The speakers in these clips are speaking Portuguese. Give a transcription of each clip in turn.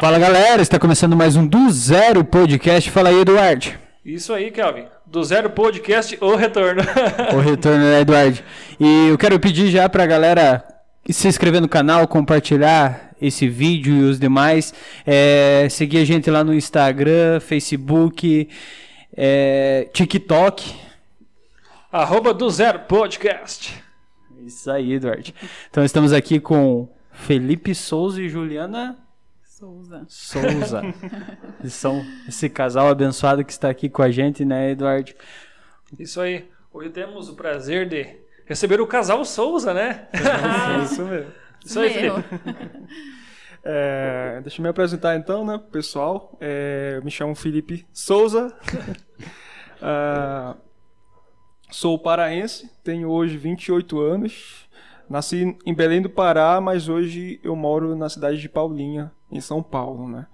Fala galera, está começando mais um Do Zero Podcast. Fala aí, Eduardo. Isso aí, Kelvin. Do Zero Podcast, o retorno. O retorno, né, Eduardo? E eu quero pedir já pra galera se inscrever no canal, compartilhar esse vídeo e os demais. Seguir a gente lá no Instagram, Facebook, TikTok. @Do Zero Podcast. Isso aí, Eduardo. Então estamos aqui com Felipe Souza e Juliana Souza. Eles são esse casal abençoado que está aqui com a gente, né, Eduardo? Isso aí. Hoje temos o prazer de receber o casal Souza, né? Isso mesmo. Isso aí, Felipe. Deixa eu me apresentar então, né, pessoal. Eu me chamo Felipe Souza. Sou paraense, tenho hoje 28 anos. Nasci em Belém do Pará, mas hoje eu moro na cidade de Paulinha, em São Paulo, né?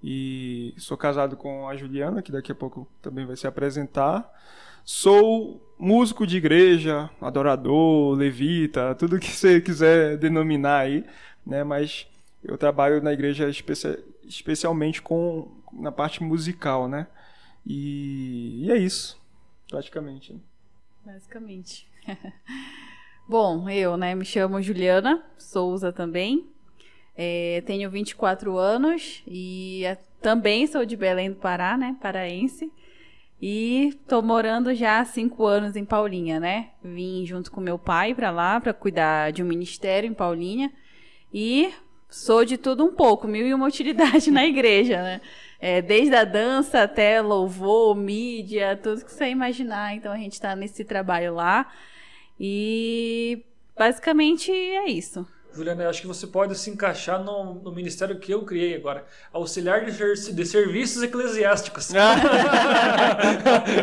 E sou casado com a Juliana, que daqui a pouco também vai se apresentar. Sou músico de igreja, adorador, levita, tudo que você quiser denominar aí, né? Mas eu trabalho na igreja especialmente na parte musical, né? E é isso, praticamente. Basicamente. Bom, eu, né, me chamo Juliana Souza também, tenho 24 anos e também sou de Belém do Pará, né, paraense, e tô morando já há 5 anos em Paulinha, né, vim junto com meu pai pra lá, pra cuidar de um ministério em Paulinha, e sou de tudo um pouco, 1001 utilidade na igreja, né, desde a dança até louvor, mídia, tudo que você imaginar, então a gente tá nesse trabalho lá. E basicamente é isso. Juliana, eu acho que você pode se encaixar no ministério que eu criei agora. Auxiliar de Serviços Eclesiásticos.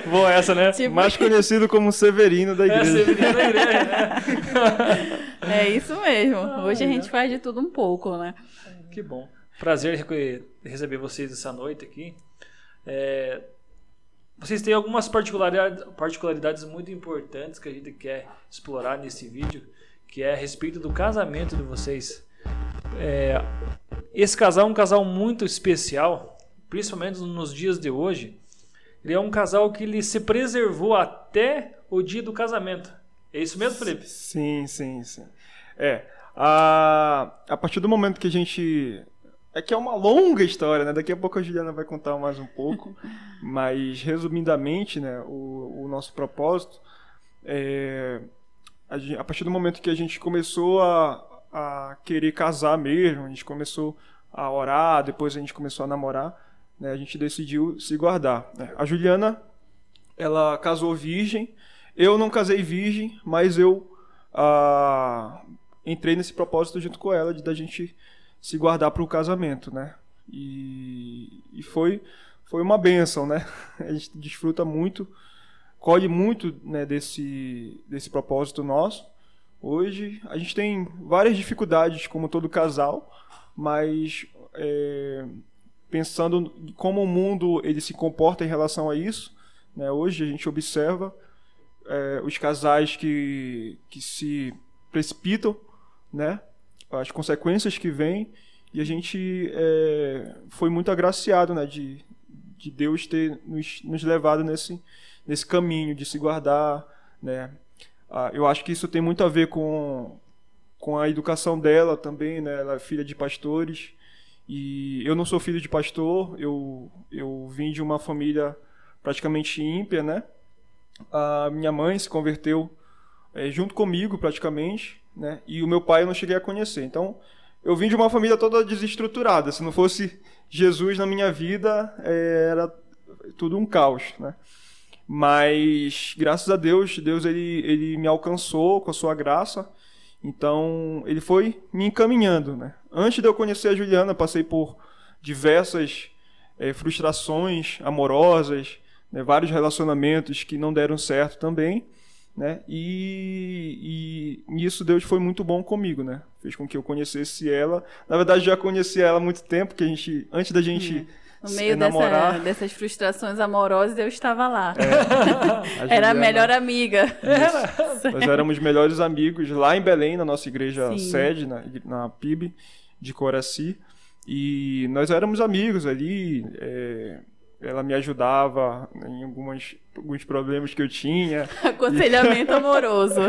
Boa essa, né? Tipo... Mais conhecido como Severino da igreja. Severino da igreja, né? É isso mesmo. Hoje a gente faz de tudo um pouco, né? Que bom. Prazer receber vocês essa noite aqui. Vocês têm algumas particularidades muito importantes que a gente quer explorar nesse vídeo, que é a respeito do casamento de vocês. Esse casal é um casal muito especial, principalmente nos dias de hoje. Ele é um casal que ele se preservou até o dia do casamento. É isso mesmo, Felipe? Sim. A partir do momento que a gente... que é uma longa história, né? Daqui a pouco a Juliana vai contar mais um pouco. Mas, resumidamente, né? O nosso propósito a partir do momento que a gente começou a querer casar mesmo, a gente começou a orar, depois a gente começou a namorar, né? A gente decidiu se guardar, né? A Juliana, ela casou virgem. Eu não casei virgem, mas eu entrei nesse propósito junto com ela da gente se guardar para o casamento, né? E foi uma bênção, né? A gente desfruta muito, colhe muito, né, desse propósito nosso. Hoje a gente tem várias dificuldades, como todo casal, mas pensando em como o mundo ele se comporta em relação a isso, né? Hoje a gente observa os casais que se precipitam, né? As consequências que vêm, e a gente foi muito agraciado, né, de Deus ter nos levado nesse caminho de se guardar, né? Eu acho que isso tem muito a ver com a educação dela também, né? Ela é filha de pastores, e eu não sou filho de pastor, eu vim de uma família praticamente ímpia, né? A minha mãe se converteu junto comigo praticamente, né? E o meu pai eu não cheguei a conhecer. Então, eu vim de uma família toda desestruturada. Se não fosse Jesus na minha vida, era tudo um caos, né? Mas, graças a Deus, ele me alcançou com a sua graça. Então, ele foi me encaminhando, né? Antes de eu conhecer a Juliana, passei por diversas frustrações amorosas, né? Vários relacionamentos que não deram certo também, né? E nisso Deus foi muito bom comigo, né? Fez com que eu conhecesse ela. Na verdade, já conhecia ela há muito tempo, que antes da gente no meio dessas frustrações amorosas, eu estava lá. Juliana, era a melhor amiga. Nós éramos melhores amigos lá em Belém, na nossa igreja Sim. sede, na PIB de Coraci. E nós éramos amigos ali, ela me ajudava em alguns problemas que eu tinha. Aconselhamento amoroso.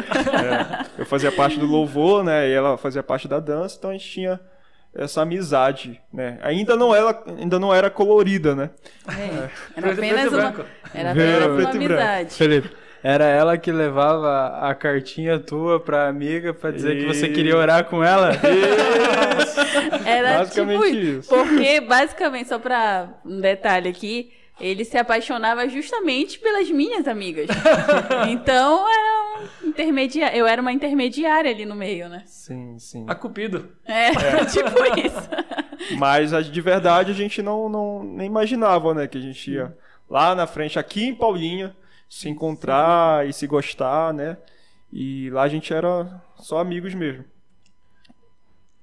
Eu fazia parte do louvor, né? E ela fazia parte da dança, então a gente tinha essa amizade, né? Ainda não era colorida, né? Era apenas uma amizade. Felipe, era ela que levava a cartinha tua pra amiga pra dizer que você queria orar com ela? Era basicamente tipo isso. Porque, basicamente, só pra um detalhe aqui, ele se apaixonava justamente pelas minhas amigas. Então, eu era uma intermediária ali no meio, né? Sim, sim. A Cupido. Tipo isso. Mas de verdade a gente não nem imaginava, né? Que a gente ia lá na frente, aqui em Paulinha, se encontrar e se gostar, né? E lá a gente era só amigos mesmo.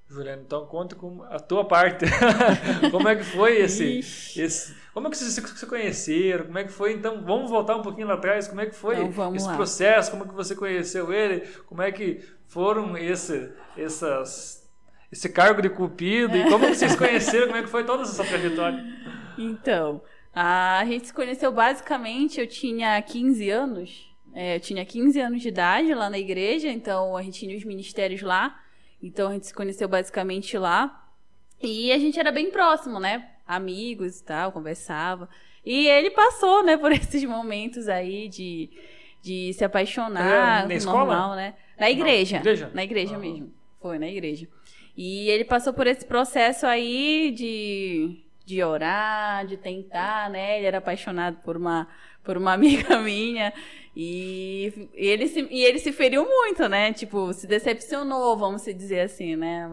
Juliano, então conta com a tua parte. Como é que foi como é que vocês se conheceram? Como é que foi? Então, vamos voltar um pouquinho lá atrás. Como é que foi esse processo? Como é que você conheceu ele? Como é que foram esse cargo de Cupido? E como que vocês se conheceram? Como é que foi toda essa trajetória? Então, a gente se conheceu basicamente, eu tinha 15 anos. Eu tinha 15 anos de idade lá na igreja, então a gente tinha os ministérios lá. Então a gente se conheceu basicamente lá. E a gente era bem próximo, né? Amigos e tal, conversava. E ele passou, né, por esses momentos aí de se apaixonar. Na escola? Normal, né? Na igreja. Não, na igreja mesmo. Foi, na igreja. E ele passou por esse processo aí de orar, de tentar, né? Ele era apaixonado por uma amiga minha. E ele se feriu muito, né? Tipo, se decepcionou, vamos dizer assim, né?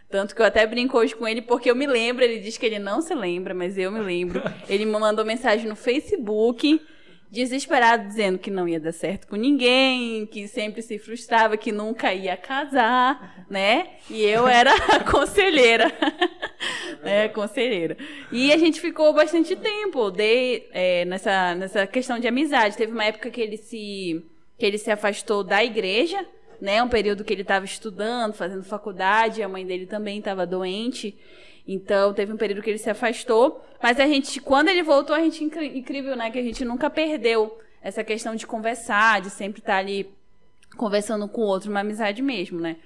Tanto que eu até brinco hoje com ele, porque eu me lembro, ele diz que ele não se lembra, mas eu me lembro. Ele me mandou mensagem no Facebook, desesperado, dizendo que não ia dar certo com ninguém, que sempre se frustrava, que nunca ia casar, né? E eu era a conselheira. Conselheira. E a gente ficou bastante tempo nessa questão de amizade. Teve uma época que ele se afastou da igreja, né? Um período que ele estava estudando, fazendo faculdade, a mãe dele também estava doente. Então, teve um período que ele se afastou. Mas quando ele voltou, a gente, incrível, né? Que a gente nunca perdeu essa questão de conversar, de sempre estar ali conversando com o outro, uma amizade mesmo, né?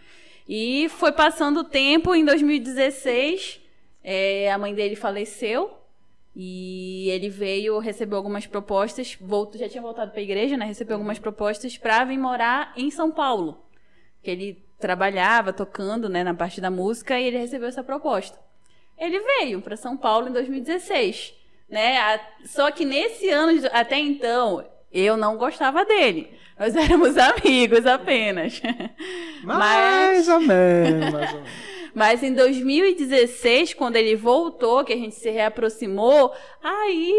E foi passando o tempo, em 2016, a mãe dele faleceu. E ele recebeu algumas propostas, já tinha voltado para a igreja, né? Recebeu algumas propostas para vir morar em São Paulo. Que ele trabalhava tocando, né, na parte da música, e ele recebeu essa proposta. Ele veio para São Paulo em 2016, né? Só que nesse ano, até então, eu não gostava dele. Nós éramos amigos apenas. Mais ou menos. Mas em 2016, quando ele voltou, que a gente se reaproximou, aí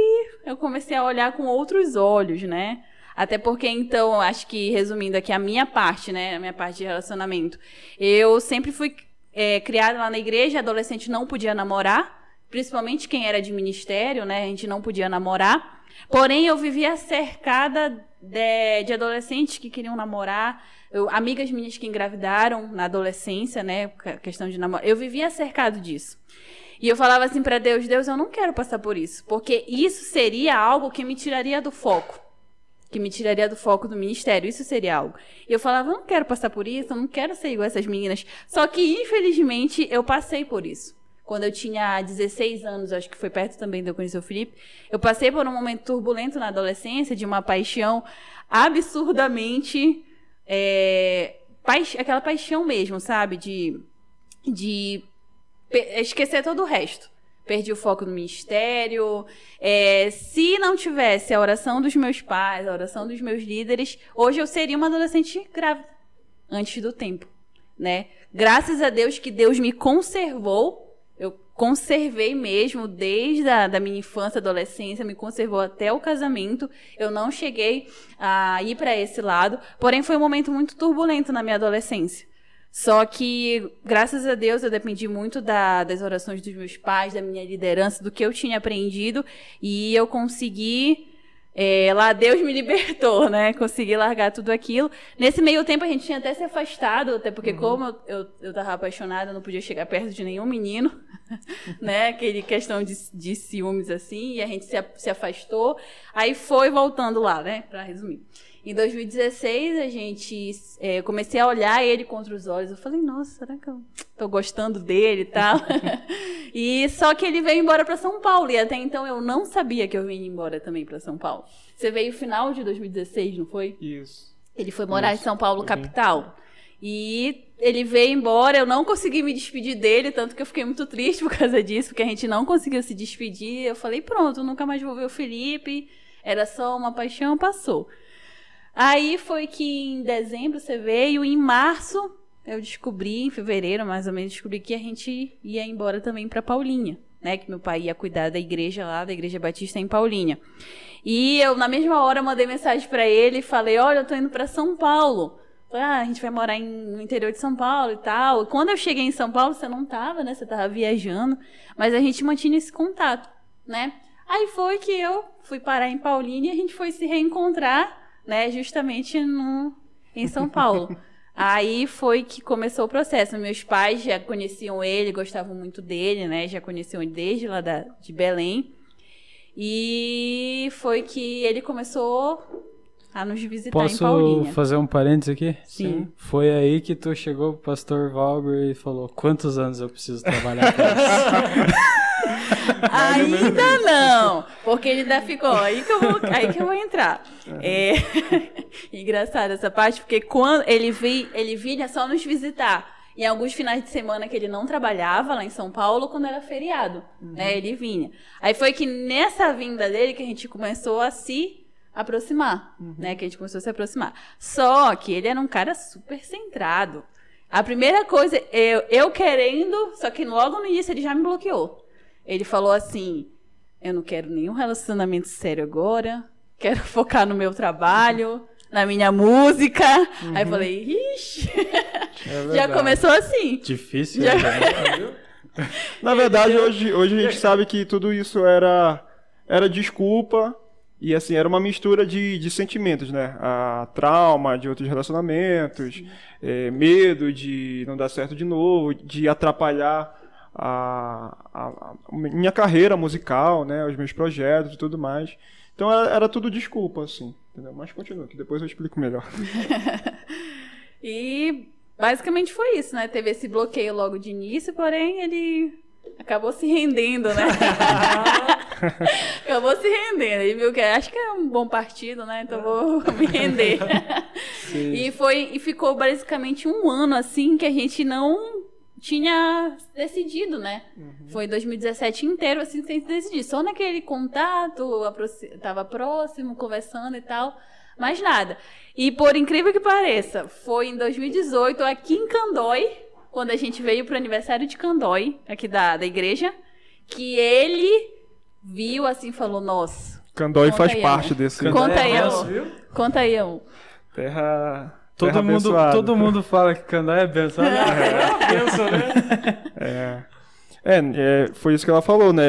eu comecei a olhar com outros olhos, né? Até porque, então, acho que, resumindo aqui, a minha parte, né? A minha parte de relacionamento. Eu sempre fui criada lá na igreja, adolescente não podia namorar, principalmente quem era de ministério, né? A gente não podia namorar. Porém, eu vivia cercada de adolescentes que queriam namorar. Amigas minhas que engravidaram na adolescência, né? Questão de namoro. Eu vivia cercado disso. E eu falava assim para Deus, eu não quero passar por isso. Porque isso seria algo que me tiraria do foco. Que me tiraria do foco do ministério. Isso seria algo. E eu falava, eu não quero passar por isso, eu não quero ser igual essas meninas. Só que, infelizmente, eu passei por isso. Quando eu tinha 16 anos, acho que foi perto também de eu conhecer o Felipe, eu passei por um momento turbulento na adolescência, de uma paixão absurdamente... aquela paixão mesmo, sabe? De esquecer todo o resto. Perdi o foco no ministério. Se não tivesse a oração dos meus pais, a oração dos meus líderes, hoje eu seria uma adolescente grávida. Antes do tempo, né? Graças a Deus que Deus me conservou. Eu conservei mesmo desde da minha infância, adolescência, me conservou até o casamento. Eu não cheguei a ir para esse lado, porém foi um momento muito turbulento na minha adolescência. Só que, graças a Deus, eu dependi muito das orações dos meus pais, da minha liderança, do que eu tinha aprendido, e eu consegui lá Deus me libertou, né? Consegui largar tudo aquilo. Nesse meio tempo a gente tinha até se afastado, até porque como eu tava apaixonada, eu não podia chegar perto de nenhum menino, né? Aquele questão de ciúmes assim, e a gente se afastou. Aí foi voltando lá, né? Pra resumir. Em 2016, eu comecei a olhar ele contra os olhos. Eu falei, nossa, será que eu tô gostando dele e tal? E só que ele veio embora para São Paulo. E até então eu não sabia que eu vinha embora também para São Paulo. Você veio no final de 2016, não foi? Isso. Ele foi morar em São Paulo, capital. E ele veio embora. Eu não consegui me despedir dele, tanto que eu fiquei muito triste por causa disso, porque a gente não conseguiu se despedir. Eu falei, pronto, nunca mais vou ver o Felipe. Era só uma paixão, passou. Aí foi que em dezembro você veio, em março eu descobri, em fevereiro mais ou menos, descobri que a gente ia embora também para Paulinha, né? Que meu pai ia cuidar da igreja lá, da Igreja Batista em Paulinha. E eu, na mesma hora, mandei mensagem para ele e falei, olha, eu tô indo para São Paulo. Falei, a gente vai morar no interior de São Paulo e tal. Quando eu cheguei em São Paulo, você não tava, né? Você tava viajando, mas a gente mantinha esse contato, né? Aí foi que eu fui parar em Paulinha e a gente foi se reencontrar, né, justamente em São Paulo. Aí foi que começou o processo. Meus pais já conheciam ele, gostavam muito dele, né? Já conheciam ele desde lá de Belém. E foi que ele começou a nos visitar em Paulinha. Posso fazer um parênteses aqui? Sim. Foi aí que tu chegou pro pastor Valber e falou, quantos anos eu preciso trabalhar com isso? Ainda não, porque ele ainda ficou, aí que eu vou entrar. Engraçado essa parte, porque quando ele vinha só nos visitar, em alguns finais de semana que ele não trabalhava lá em São Paulo, quando era feriado, né, ele vinha. Aí foi que nessa vinda dele que a gente começou a se aproximar, né, que a gente começou a se aproximar. Só que ele era um cara super centrado. A primeira coisa, eu querendo, só que logo no início ele já me bloqueou. Ele falou assim, eu não quero nenhum relacionamento sério agora, quero focar no meu trabalho, na minha música. Aí eu falei, ixi, já começou assim. Difícil. Na verdade, hoje a gente sabe que tudo isso era desculpa e assim, era uma mistura de sentimentos, né? Trauma de outros relacionamentos, medo de não dar certo de novo, de atrapalhar a minha carreira musical, né, os meus projetos e tudo mais. Então era tudo desculpa, assim, entendeu? Mas continua, que depois eu explico melhor. E basicamente foi isso, né? Teve esse bloqueio logo de início, porém ele acabou se rendendo, né? Acabou se rendendo. Ele viu que acho que é um bom partido, né? Então vou me render. E ficou basicamente um ano assim que a gente não tinha decidido, né? Foi 2017 inteiro, assim, sem decidir. Só naquele contato, tava próximo, conversando e tal, mais nada. E por incrível que pareça, foi em 2018, aqui em Candói, quando a gente veio pro aniversário de Candói, aqui da igreja, que ele viu, assim, falou, nossa... Candói faz parte desse... Conta aí, amor. Conta aí, amor. Terra... Todo mundo fala que Candói é benção. Foi isso que ela falou, né?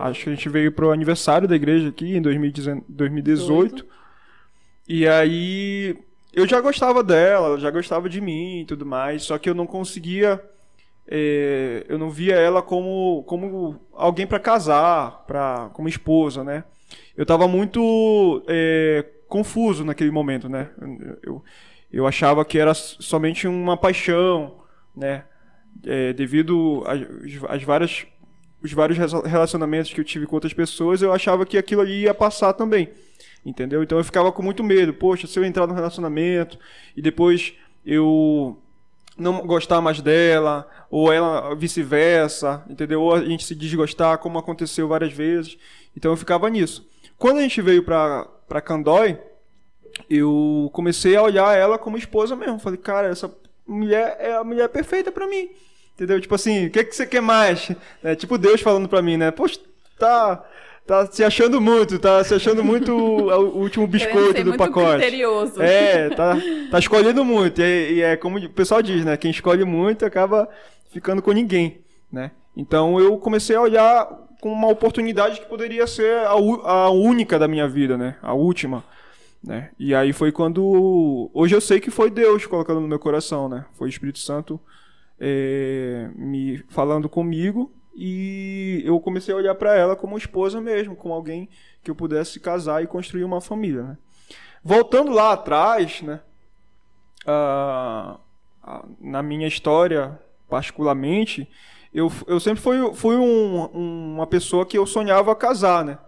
Acho que a gente veio pro aniversário da igreja aqui em 2018. E aí eu já gostava dela, ela já gostava de mim e tudo mais, só que eu não conseguia, eu não via ela como alguém para casar, como esposa, né? Eu tava muito confuso naquele momento, né? Eu achava que era somente uma paixão, né? Devido os vários relacionamentos que eu tive com outras pessoas, eu achava que aquilo ali ia passar também, entendeu? Então eu ficava com muito medo. Poxa, se eu entrar no relacionamento e depois eu não gostar mais dela, ou ela vice-versa, entendeu? Ou a gente se desgostar, como aconteceu várias vezes. Então eu ficava nisso. Quando a gente veio pra Candói, eu comecei a olhar ela como esposa mesmo. Falei, cara, essa mulher é a mulher perfeita pra mim. Entendeu? Tipo assim, o que você quer mais? Tipo Deus falando pra mim, né? Poxa, tá se achando muito, o último biscoito do pacote. Criterioso. Tá escolhendo muito. E é como o pessoal diz, né? Quem escolhe muito acaba ficando com ninguém, né? Então eu comecei a olhar com uma oportunidade que poderia ser a única da minha vida, né? A última, né? E aí foi quando... Hoje eu sei que foi Deus colocando no meu coração, né? Foi o Espírito Santo me falando comigo, e eu comecei a olhar para ela como esposa mesmo, como alguém que eu pudesse casar e construir uma família, né? Voltando lá atrás, né? Na minha história, particularmente, eu sempre fui uma pessoa que eu sonhava casar, né?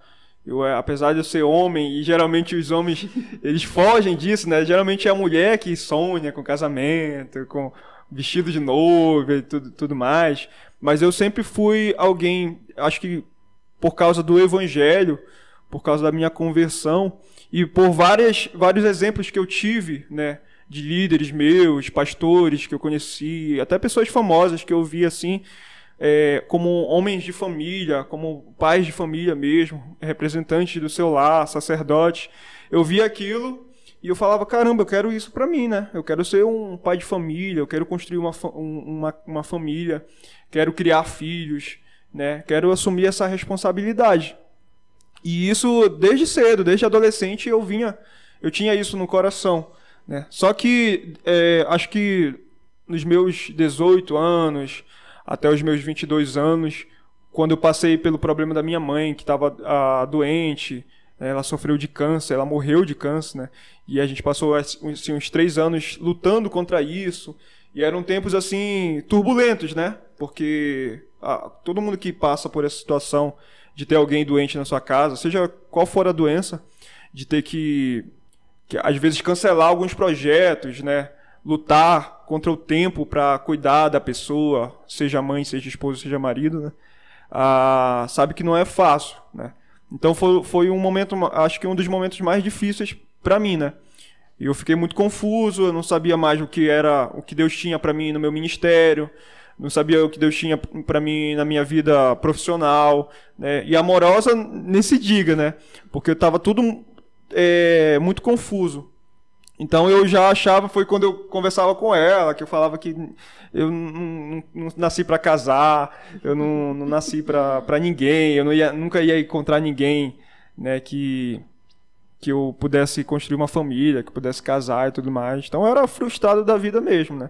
Apesar de eu ser homem, e geralmente os homens eles fogem disso, né? Geralmente é a mulher que sonha com casamento, com vestido de noiva e tudo mais. Mas eu sempre fui alguém, acho que por causa do evangelho, por causa da minha conversão, e por vários exemplos que eu tive, né? De líderes meus, pastores que eu conheci, até pessoas famosas que eu vi assim, como homens de família, como pais de família mesmo, representantes do seu lar, sacerdotes. Eu via aquilo e eu falava, caramba, eu quero isso para mim, né? Eu quero ser um pai de família, eu quero construir uma família, quero criar filhos, né? Quero assumir essa responsabilidade. E isso desde cedo, desde adolescente eu tinha isso no coração, né? Só que acho que nos meus 18 anos até os meus 22 anos, quando eu passei pelo problema da minha mãe, que estava doente, ela sofreu de câncer, ela morreu de câncer, né? E a gente passou assim, uns 3 anos lutando contra isso, e eram tempos assim turbulentos, né? Porque todo mundo que passa por essa situação de ter alguém doente na sua casa, seja qual for a doença, de ter que às vezes cancelar alguns projetos, né? Lutar contra o tempo para cuidar da pessoa, seja mãe, seja esposa, seja marido, né? Sabe que não é fácil, né? Então foi um momento, acho que um dos momentos mais difíceis para mim, né? E eu fiquei muito confuso, eu não sabia mais o que Deus tinha para mim no meu ministério, não sabia o que Deus tinha para mim na minha vida profissional, né? E amorosa nem se diga, né? Porque eu estava tudo muito confuso. Então eu já achava, foi quando eu conversava com ela, que eu falava que eu não nasci para casar, eu não nasci para ninguém, eu nunca ia encontrar ninguém, né, que eu pudesse construir uma família, que pudesse casar e tudo mais. Então eu era frustrado da vida mesmo, né?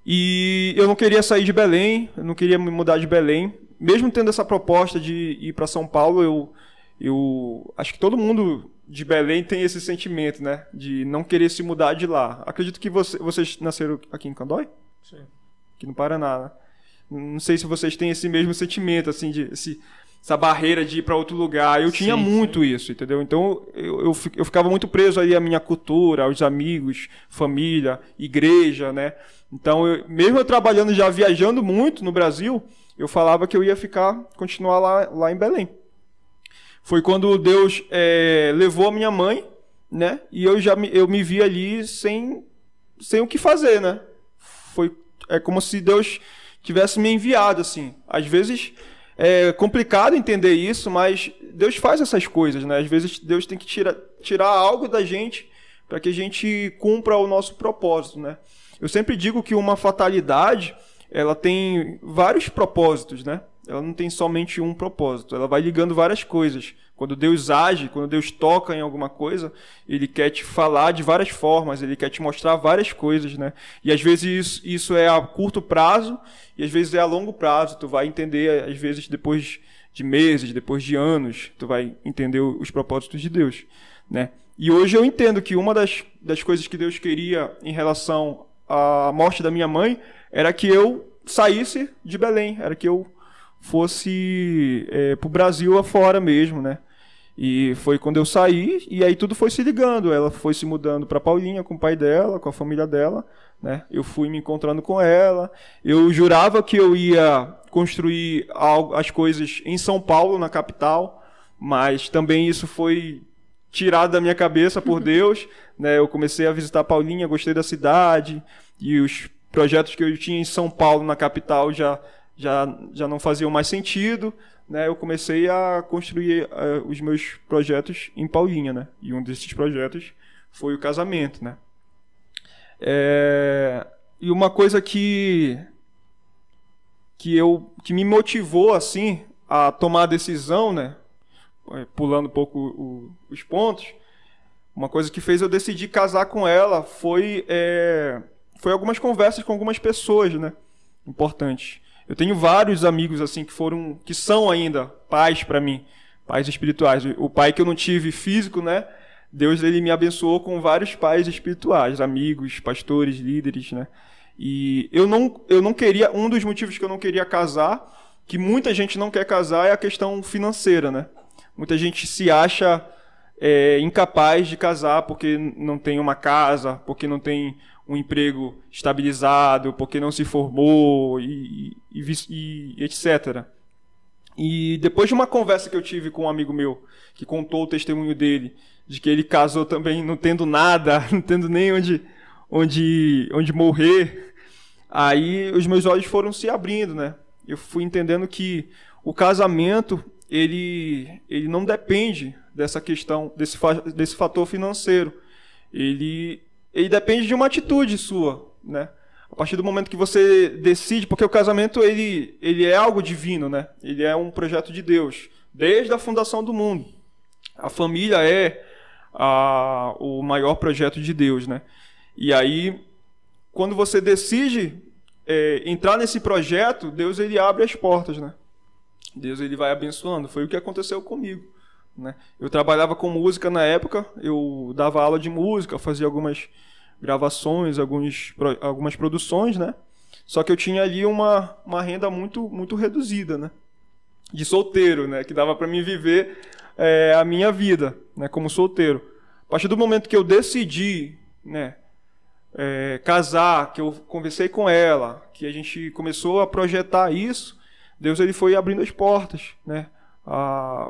E eu não queria sair de Belém, eu não queria me mudar de Belém. Mesmo tendo essa proposta de ir para São Paulo, eu acho que todo mundo de Belém tem esse sentimento, né? De não querer se mudar de lá. Acredito que vocês nasceram aqui em Candói? Sim. Aqui no Paraná, né? Não sei se vocês têm esse mesmo sentimento, assim, essa barreira de ir para outro lugar. Eu tinha muito isso, entendeu? Então eu ficava muito preso aí à minha cultura, aos amigos, família, igreja, né? Então, mesmo eu trabalhando, já viajando muito no Brasil, eu falava que eu ia continuar lá em Belém. Foi quando Deus levou a minha mãe, né? E eu me vi ali sem o que fazer, né? É como se Deus tivesse me enviado, assim. Às vezes é complicado entender isso, mas Deus faz essas coisas, né? Às vezes Deus tem que tirar algo da gente para que a gente cumpra o nosso propósito, né? Eu sempre digo que uma fatalidade, ela tem vários propósitos, né? Ela não tem somente um propósito, ela vai ligando várias coisas. Quando Deus age, quando Deus toca em alguma coisa, Ele quer te falar de várias formas, Ele quer te mostrar várias coisas, né? E às vezes isso é a curto prazo, e às vezes é a longo prazo. Tu vai entender, às vezes, depois de meses, depois de anos, tu vai entender os propósitos de Deus, né? E hoje eu entendo que uma das coisas que Deus queria em relação à morte da minha mãe era que eu saísse de Belém, era que eu fosse pro Brasil afora mesmo, né? E foi quando eu saí, e aí tudo foi se ligando. Ela foi se mudando para Paulinha com o pai dela, com a família dela, né? Eu fui me encontrando com ela. Eu jurava que eu ia construir as coisas em São Paulo, na capital, mas também isso foi tirado da minha cabeça por Deus, né? Eu comecei a visitar Paulinha, gostei da cidade, e os projetos que eu tinha em São Paulo, na capital, já não faziam mais sentido, né? Eu comecei a construir os meus projetos em Paulinha, né? E um desses projetos foi o casamento, né? E uma coisa que me motivou assim a tomar a decisão, né, pulando um pouco os pontos, uma coisa que fez eu decidir casar com ela foi algumas conversas com algumas pessoas, né, importantes. Eu tenho vários amigos assim que são ainda pais para mim, pais espirituais. O pai que eu não tive físico, né, Deus ele me abençoou com vários pais espirituais, amigos, pastores, líderes, né. E eu não queria, um dos motivos que eu não queria casar, que muita gente não quer casar, é a questão financeira, né? Muita gente se acha incapaz de casar porque não tem uma casa, porque não tem um emprego estabilizado, porque não se formou e etc. E depois de uma conversa que eu tive com um amigo meu, que contou o testemunho dele, de que ele casou também não tendo nada, não tendo nem onde morrer, aí os meus olhos foram se abrindo, né? Eu fui entendendo que o casamento, ele não depende dessa questão, desse fator financeiro. Ele depende de uma atitude sua, né? A partir do momento que você decide, porque o casamento ele é algo divino, né? Ele é um projeto de Deus, desde a fundação do mundo. A família é o maior projeto de Deus, né? E aí, quando você decide entrar nesse projeto, Deus ele abre as portas, né? Deus ele vai abençoando. Foi o que aconteceu comigo, né? Eu trabalhava com música na época, eu dava aula de música, fazia algumas gravações, algumas produções, né? Só que eu tinha ali uma renda muito, muito reduzida, né? De solteiro, né? Que dava para mim viver a minha vida, né? Como solteiro. A partir do momento que eu decidi, né? Casar, que eu conversei com ela, que a gente começou a projetar isso, Deus ele foi abrindo as portas, né?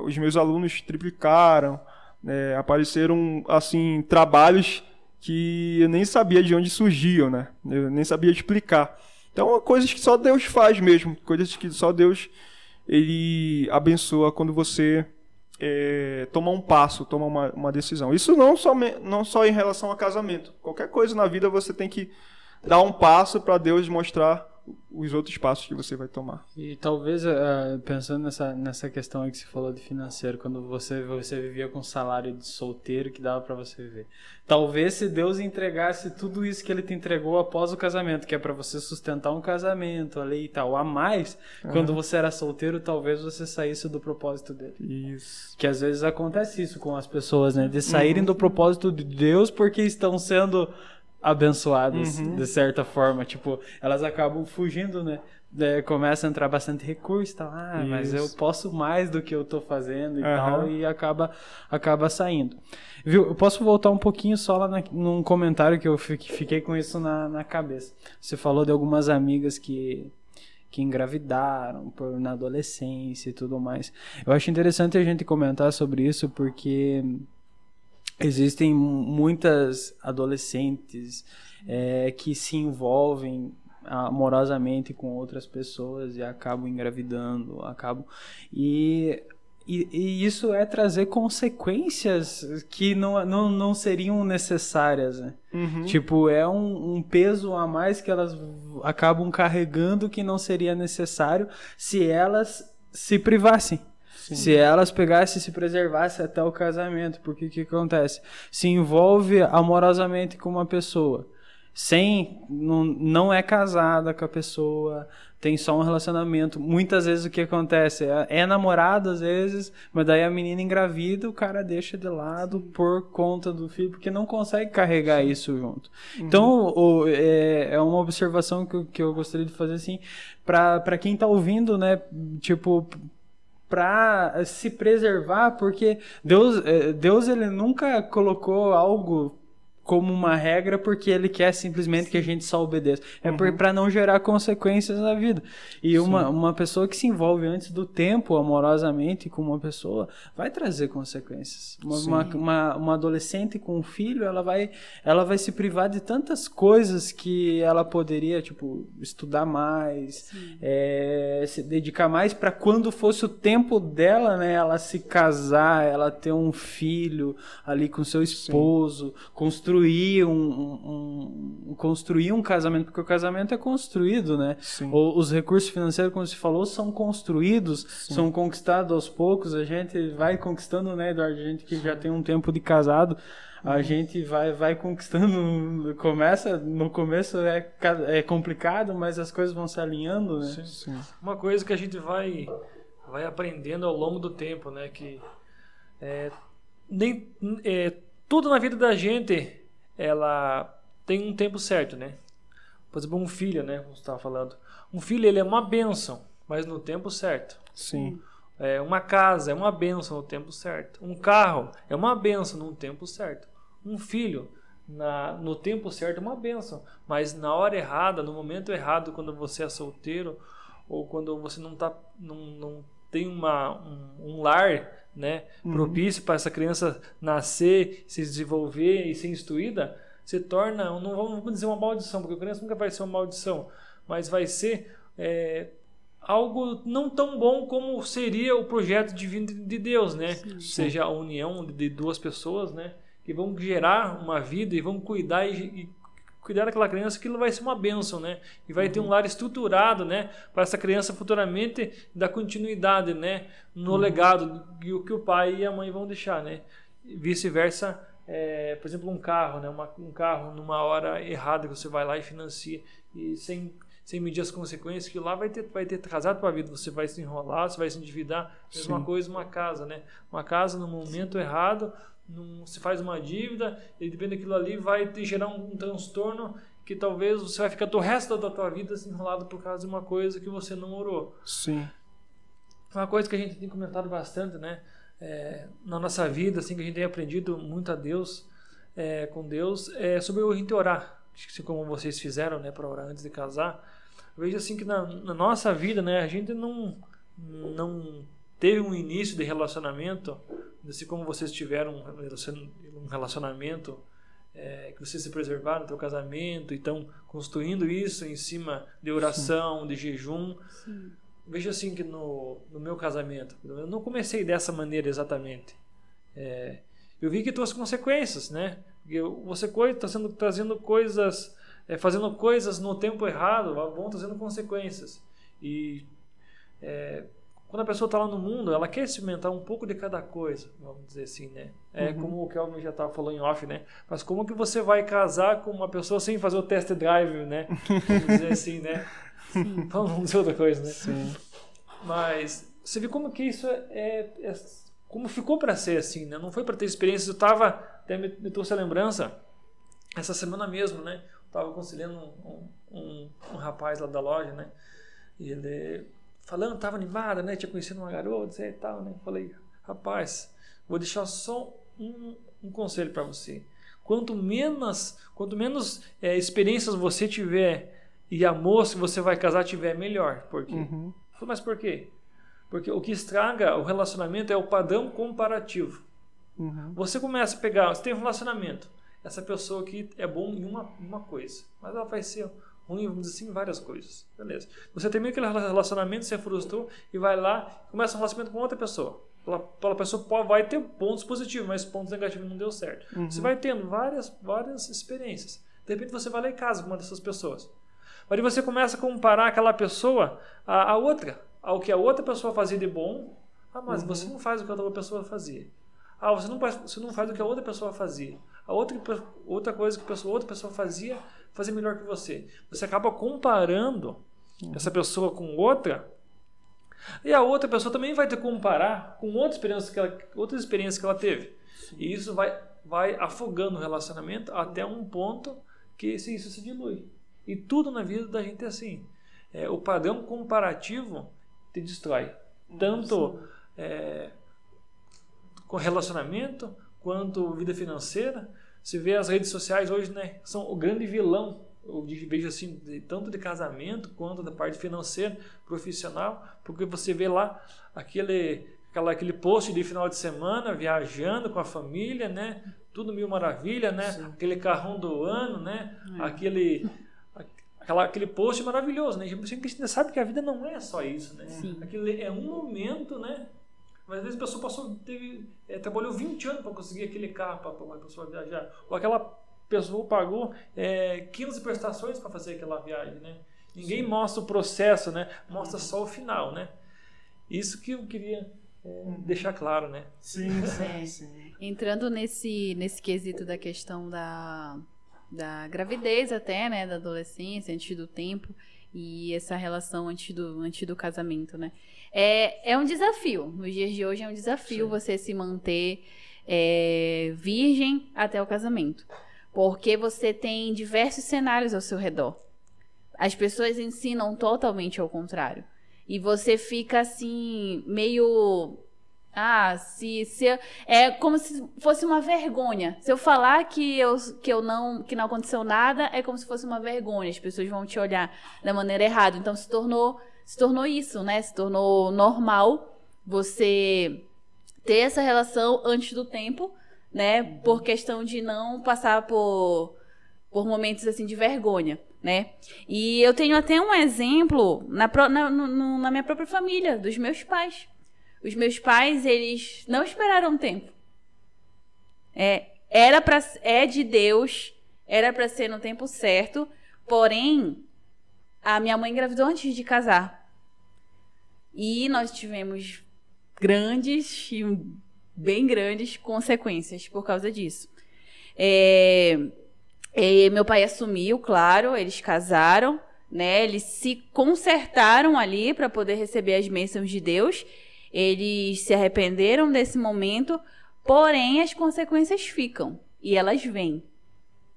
Os meus alunos triplicaram, né? Apareceram assim trabalhos que eu nem sabia de onde surgiam, né? Eu nem sabia explicar. Então, coisas que só Deus faz mesmo, coisas que só Deus ele abençoa quando você toma um passo, toma uma decisão. Isso não só em relação a casamento. Qualquer coisa na vida você tem que dar um passo para Deus mostrar os outros passos que você vai tomar. E talvez, pensando nessa questão aí que você falou de financeiro, quando você vivia com salário de solteiro que dava para você viver. Talvez se Deus entregasse tudo isso que ele te entregou após o casamento, que é para você sustentar um casamento ali e tal, a mais, quando você era solteiro, talvez você saísse do propósito dele. Isso. Que às vezes acontece isso com as pessoas, né? De saírem do propósito de Deus porque estão sendo abençoadas, de certa forma, tipo, elas acabam fugindo, né? Começa a entrar bastante recurso e tal, mas eu posso mais do que eu tô fazendo e tal, e acaba saindo. Viu? Eu posso voltar um pouquinho só lá num comentário que eu fiquei com isso na cabeça. Você falou de algumas amigas que engravidaram na adolescência e tudo mais. Eu acho interessante a gente comentar sobre isso porque existem muitas adolescentes que se envolvem amorosamente com outras pessoas e acabam engravidando, e isso trazer consequências que não seriam necessárias, né? Tipo, é um peso a mais que elas acabam carregando que não seria necessário se elas se privassem. Sim. Se elas pegassem e se preservassem até o casamento, porque o que acontece? Se envolve amorosamente com uma pessoa, não é casada com a pessoa, tem só um relacionamento. Muitas vezes o que acontece é namorado às vezes, mas daí a menina engravida, o cara deixa de lado por conta do filho, porque não consegue carregar isso junto. Então, é uma observação que eu gostaria de fazer assim, para quem tá ouvindo, né, tipo, para se preservar, porque Deus ele nunca colocou algo como uma regra porque ele quer simplesmente que a gente só obedeça. É para não gerar consequências na vida. E uma pessoa que se envolve antes do tempo amorosamente com uma pessoa vai trazer consequências. Uma adolescente com um filho, ela vai se privar de tantas coisas que ela poderia, tipo, estudar mais, se dedicar mais para quando fosse o tempo dela, né, ela se casar, ela ter um filho ali com seu esposo, construir construir construir um casamento, porque o casamento é construído, né? Os recursos financeiros, como você falou, são construídos, são conquistados aos poucos, a gente vai conquistando, né, Eduardo? A gente que já tem um tempo de casado, a gente vai conquistando, no começo é complicado, mas as coisas vão se alinhando, né? Sim. Uma coisa que a gente vai aprendendo ao longo do tempo, né, que tudo na vida da gente, ela tem um tempo certo, né? Por exemplo, um filho, né, como você estava falando. Um filho, ele é uma bênção, mas no tempo certo. Sim. Uma casa é uma bênção no tempo certo. Um carro é uma bênção no tempo certo. Um filho, no tempo certo, é uma bênção. Mas na hora errada, no momento errado, quando você é solteiro, ou quando você não tem um lar, né, propício para essa criança nascer, se desenvolver e ser instruída, se torna, não vamos dizer uma maldição, porque a criança nunca vai ser uma maldição, mas vai ser algo não tão bom como seria o projeto divino de Deus, né? Sim. Seja a união de duas pessoas, né, que vão gerar uma vida e vão cuidar e cuidar daquela criança, que vai ser uma bênção, né? E vai ter um lar estruturado, né, para essa criança futuramente dar continuidade, né, no legado que o pai e a mãe vão deixar, né? Vice-versa, por exemplo, um carro, né, um carro numa hora errada que você vai lá e financia e sem medir as consequências, que lá vai ter atrasado para a vida, você vai se enrolar, você vai se endividar. Mesma coisa uma casa, né? Uma casa no momento errado, se faz uma dívida, e depende daquilo ali vai te gerar um transtorno que talvez você vai ficar o resto da tua vida enrolado por causa de uma coisa que você não orou. Sim. Uma coisa que a gente tem comentado bastante, né, na nossa vida, assim, que a gente tem aprendido muito com Deus, é sobre a gente orar, assim como vocês fizeram, né, para orar antes de casar. Eu vejo assim que na nossa vida, né, a gente não teve um início de relacionamento, assim como vocês tiveram um relacionamento, que vocês se preservaram no seu casamento e estão construindo isso em cima de oração, de jejum. Sim. Vejo assim que no meu casamento, eu não comecei dessa maneira exatamente. Eu vi que trouxe consequências, né? Porque você está trazendo coisas, fazendo coisas no tempo errado, vão trazendo consequências. E quando a pessoa está lá no mundo, ela quer experimentar um pouco de cada coisa, vamos dizer assim, né? Como o Kelvin já falou em off, né? Mas como que você vai casar com uma pessoa sem fazer o test drive, né? Vamos dizer assim, né? Vamos dizer outra coisa, né? Sim. Mas você vê como que isso como ficou para ser assim, né? Não foi para ter experiências. Eu até me trouxe a lembrança, essa semana mesmo, né? Eu estava aconselhando um rapaz lá da loja, né? E ele falando, estava animado, né? Tinha conhecido uma garota e tal, né? Falei, rapaz, vou deixar só um conselho para você. Quanto menos experiências você tiver e a moça que você vai casar tiver, melhor. Por quê? Mas por quê? Porque o que estraga o relacionamento é o padrão comparativo. Você começa a pegar, você tem um relacionamento, essa pessoa aqui é bom em uma coisa, mas ela vai ser ruim, vamos dizer assim, em várias coisas. Beleza. Você termina aquele relacionamento, você frustrou e vai lá e começa um relacionamento com outra pessoa. Aquela pessoa vai ter pontos positivos, mas pontos negativos não deu certo. Você vai tendo várias experiências. De repente você vai lá e casa com uma dessas pessoas. Mas você começa a comparar aquela pessoa a outra, ao que a outra pessoa fazia de bom. Mas você não faz o que a outra pessoa fazia. Você não faz o que a outra pessoa fazia. Outra coisa que a outra pessoa fazia melhor que você. Você acaba comparando essa pessoa com outra, e a outra pessoa também vai te comparar com outras experiências que ela teve. Sim. E isso vai afogando o relacionamento até um ponto que isso se dilui. E tudo na vida da gente é assim. O padrão comparativo te destrói. Tanto com relacionamento, quanto vida financeira. Você vê as redes sociais hoje, né, são o grande vilão. Eu vejo assim, tanto de casamento quanto da parte financeira, profissional, porque você vê lá aquele post de final de semana, viajando com a família, né, tudo mil maravilha, né, sim, aquele carrão do ano, né, aquele post maravilhoso, né, a gente sabe que a vida não é só isso, né, aquilo é um momento, né. Mas às vezes a pessoa trabalhou 20 anos para conseguir aquele carro para a pessoa viajar. Ou aquela pessoa pagou 15 prestações para fazer aquela viagem, né? Ninguém mostra o processo, né? Mostra só o final, né? Isso que eu queria deixar claro, né? Sim. Entrando nesse quesito da questão da gravidez até, né? Da adolescência, antes do tempo, e essa relação antes do casamento, né? É um desafio. Nos dias de hoje é um desafio você se manter virgem até o casamento. Porque você tem diversos cenários ao seu redor. As pessoas ensinam totalmente ao contrário. E você fica assim, meio... é como se fosse uma vergonha. Se eu falar que não aconteceu nada, é como se fosse uma vergonha. As pessoas vão te olhar da maneira errada. Então se tornou isso, né? Se tornou normal você ter essa relação antes do tempo, né? Por questão de não passar por momentos assim de vergonha, né? E eu tenho até um exemplo na minha própria família, dos meus pais. Os meus pais, eles não esperaram tempo. É de Deus, era para ser no tempo certo, porém, a minha mãe engravidou antes de casar. E nós tivemos bem grandes consequências por causa disso. Meu pai assumiu, claro, eles casaram, né? Eles se consertaram ali para poder receber as bênçãos de Deus. Eles se arrependeram desse momento, porém as consequências ficam e elas vêm,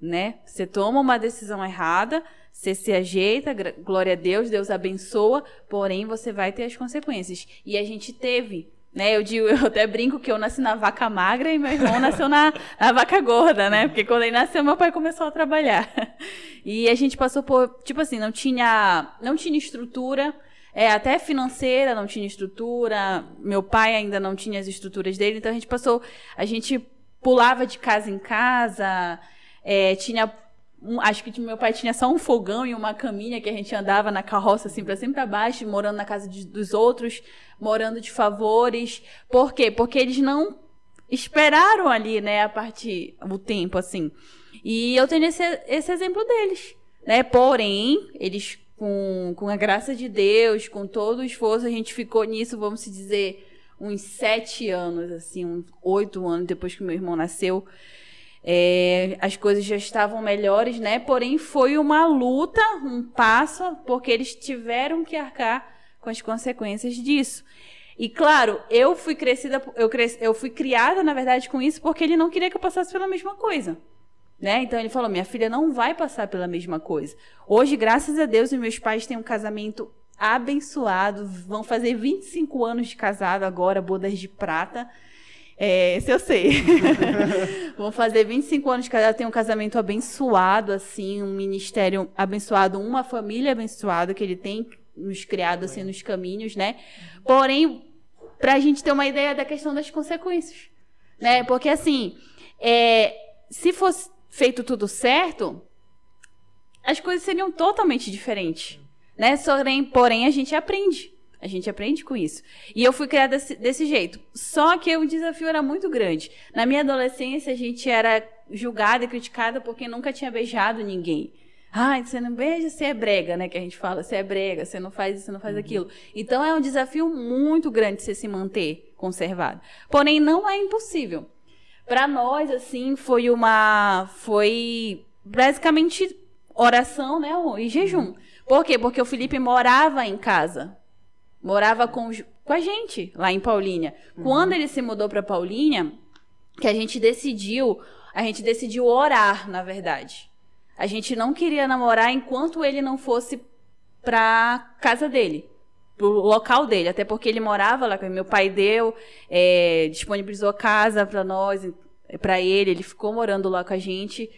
né? Você toma uma decisão errada, você se ajeita, glória a Deus, Deus abençoa, porém você vai ter as consequências. E a gente teve, né? Eu até brinco que eu nasci na vaca magra e meu irmão nasceu na vaca gorda, né? Porque quando ele nasceu, meu pai começou a trabalhar. E a gente passou por, tipo assim, não tinha estrutura, até financeira não tinha estrutura, meu pai ainda não tinha as estruturas dele, então a gente pulava de casa em casa, acho que meu pai tinha só um fogão e uma caminha que a gente andava na carroça assim para cima e para baixo, morando na casa dos outros, morando de favores. Por quê? Porque eles não esperaram ali, né, o tempo assim. E eu tenho esse exemplo deles, né? Porém, eles com a graça de Deus, com todo o esforço, a gente ficou nisso, vamos dizer, uns 7 anos, assim, uns 8 anos depois que meu irmão nasceu. As coisas já estavam melhores, né? Porém, foi uma luta, um passo, porque eles tiveram que arcar com as consequências disso. E, claro, eu fui criada, na verdade, com isso, porque ele não queria que eu passasse pela mesma coisa. Né? Então ele falou, minha filha não vai passar pela mesma coisa. Hoje, graças a Deus, os meus pais têm um casamento abençoado, vão fazer 25 anos de casado agora, bodas de prata. Esse eu sei. Vão fazer 25 anos de casado, tem um casamento abençoado, assim, um ministério abençoado, uma família abençoada que ele tem nos criado assim nos caminhos, né? Porém, pra gente ter uma ideia da questão das consequências, né? Porque assim, se fosse feito tudo certo, as coisas seriam totalmente diferentes, né? Porém, a gente aprende com isso. E eu fui criada desse jeito. Só que o desafio era muito grande. Na minha adolescência, a gente era julgada e criticada porque nunca tinha beijado ninguém. Você não beija, você é brega, né? Que a gente fala, você é brega, você não faz isso, você não faz aquilo. Então, é um desafio muito grande você se manter conservado. Porém, não é impossível. Para nós, assim, foi basicamente oração, né, e jejum. Por quê? Porque o Felipe morava em casa. Morava com a gente, lá em Paulínia. Quando ele se mudou para Paulínia, que a gente decidiu orar, na verdade. A gente não queria namorar enquanto ele não fosse para casa dele. Pro local dele, até porque ele morava lá, meu pai disponibilizou casa para nós, para ele ficou morando lá com a gente,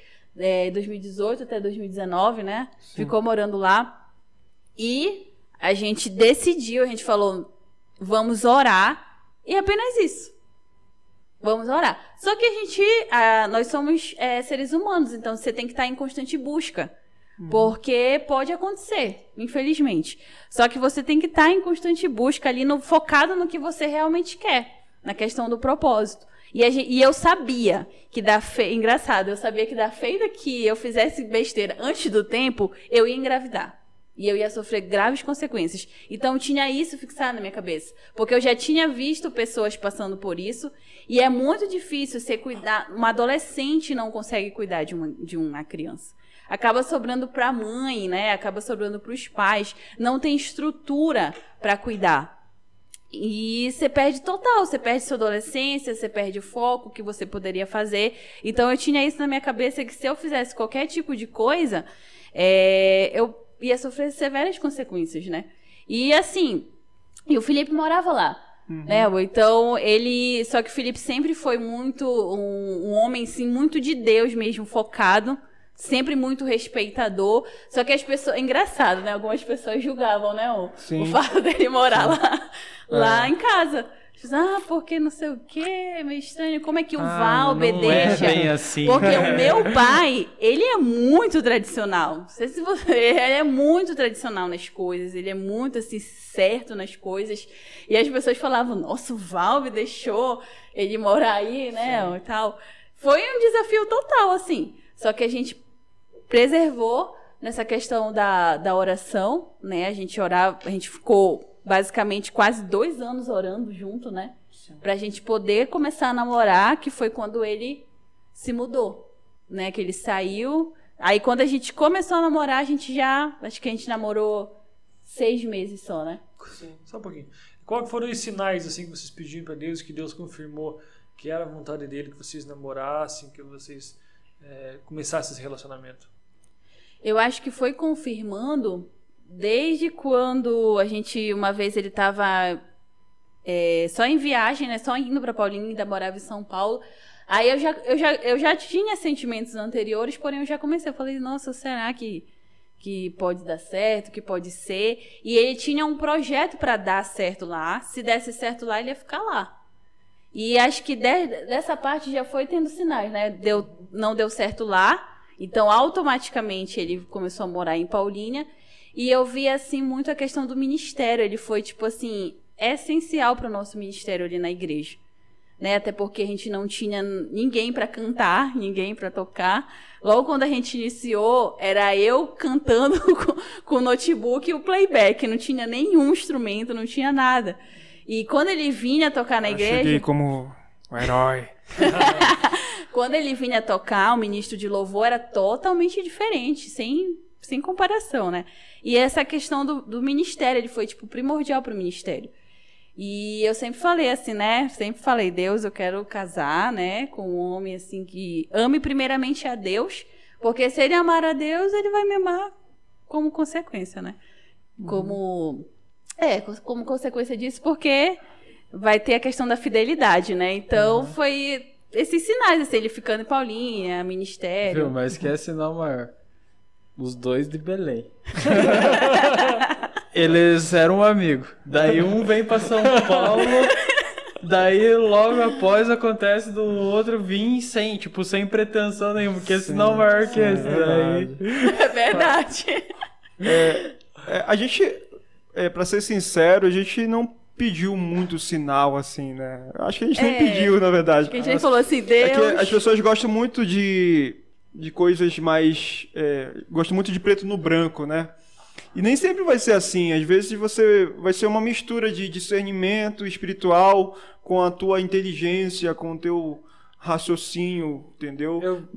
2018 até 2019, né? Sim. Ficou morando lá, e a gente falou, vamos orar, e apenas isso, vamos orar. Só que nós somos seres humanos, então você tem que estar em constante busca. Porque pode acontecer, infelizmente. Só que você tem que estar em constante busca ali, focado no que você realmente quer, na questão do propósito. E eu sabia que engraçado, eu sabia que da feita que eu fizesse besteira antes do tempo, eu ia engravidar. E eu ia sofrer graves consequências. Então, eu tinha isso fixado na minha cabeça. Porque eu já tinha visto pessoas passando por isso. E é muito difícil você cuidar... Uma adolescente não consegue cuidar de uma criança. Acaba sobrando para a mãe, né? Acaba sobrando para os pais. Não tem estrutura para cuidar. E você perde total. Você perde sua adolescência, você perde o foco que você poderia fazer. Então, eu tinha isso na minha cabeça, que se eu fizesse qualquer tipo de coisa, eu ia sofrer severas consequências, né? E assim, o Felipe morava lá, né? Então, só que o Felipe sempre foi muito um homem, assim, muito de Deus mesmo, focado, sempre muito respeitador. Só que as pessoas... Engraçado, né? Algumas pessoas julgavam, né? O fato dele morar lá em casa. Porque não sei o quê, é meio estranho. Como é que o Valber deixa? É bem assim. Porque o meu pai, ele é muito tradicional. Não sei se ele é muito tradicional nas coisas. Ele é muito, assim, certo nas coisas. E as pessoas falavam, nossa, o Valber deixou ele morar aí, né? E tal. Foi um desafio total, assim. Só que a gente preservou nessa questão da oração, né? A gente orava, a gente ficou... basicamente quase 2 anos orando junto, né? Pra gente poder começar a namorar, que foi quando ele se mudou, né? Que ele saiu. Aí quando a gente começou a namorar, acho que a gente namorou 6 meses só, né? Sim, só um pouquinho. Quais foram os sinais, assim, que vocês pediram pra Deus, que Deus confirmou que era a vontade dele, que vocês namorassem, que vocês começassem esse relacionamento? Eu acho que foi confirmando... Desde quando uma vez ele estava só em viagem, né? Só indo para Paulínia, ainda morava em São Paulo. Aí eu já tinha sentimentos anteriores, porém eu já comecei. Eu falei, nossa, será que pode dar certo, que pode ser? E ele tinha um projeto para dar certo lá. Se desse certo lá, ele ia ficar lá. E acho que dessa parte já foi tendo sinais, né? Não deu certo lá. Então, automaticamente, ele começou a morar em Paulínia. E eu vi, assim, muito a questão do ministério. Ele foi, tipo assim, essencial para o nosso ministério ali na igreja. Né? Até porque a gente não tinha ninguém para cantar, ninguém para tocar. Logo quando a gente iniciou, era eu cantando com o notebook e o playback. Não tinha nenhum instrumento, não tinha nada. E quando ele vinha tocar na igreja... cheguei como um herói. Quando ele vinha tocar, o ministro de louvor era totalmente diferente, sem comparação, né? E essa questão do ministério, ele foi, tipo, primordial para o ministério. E eu sempre falei assim, né? Sempre falei, Deus, eu quero casar, né? Com um homem, assim, que ame primeiramente a Deus. Porque se ele amar a Deus, ele vai me amar como consequência, né? Como consequência disso, porque vai ter a questão da fidelidade, né? Então, foi esses sinais, assim, ele ficando em Paulínia, ministério. Viu, mas que é sinal maior. Os dois de Belém. Eles eram amigos. Daí um vem pra São Paulo. Daí logo após acontece do outro vir sem pretensão nenhuma. Porque sinal maior que esse daí. É verdade. A gente, pra ser sincero, a gente não pediu muito sinal, assim, né? Acho que a gente nem pediu, na verdade. Acho que a gente nem falou assim, Deus... É que as pessoas gostam muito de coisas mais... gostam muito de preto no branco, né? E nem sempre vai ser assim. Às vezes vai ser uma mistura de discernimento espiritual com a tua inteligência, com o teu raciocínio, entendeu?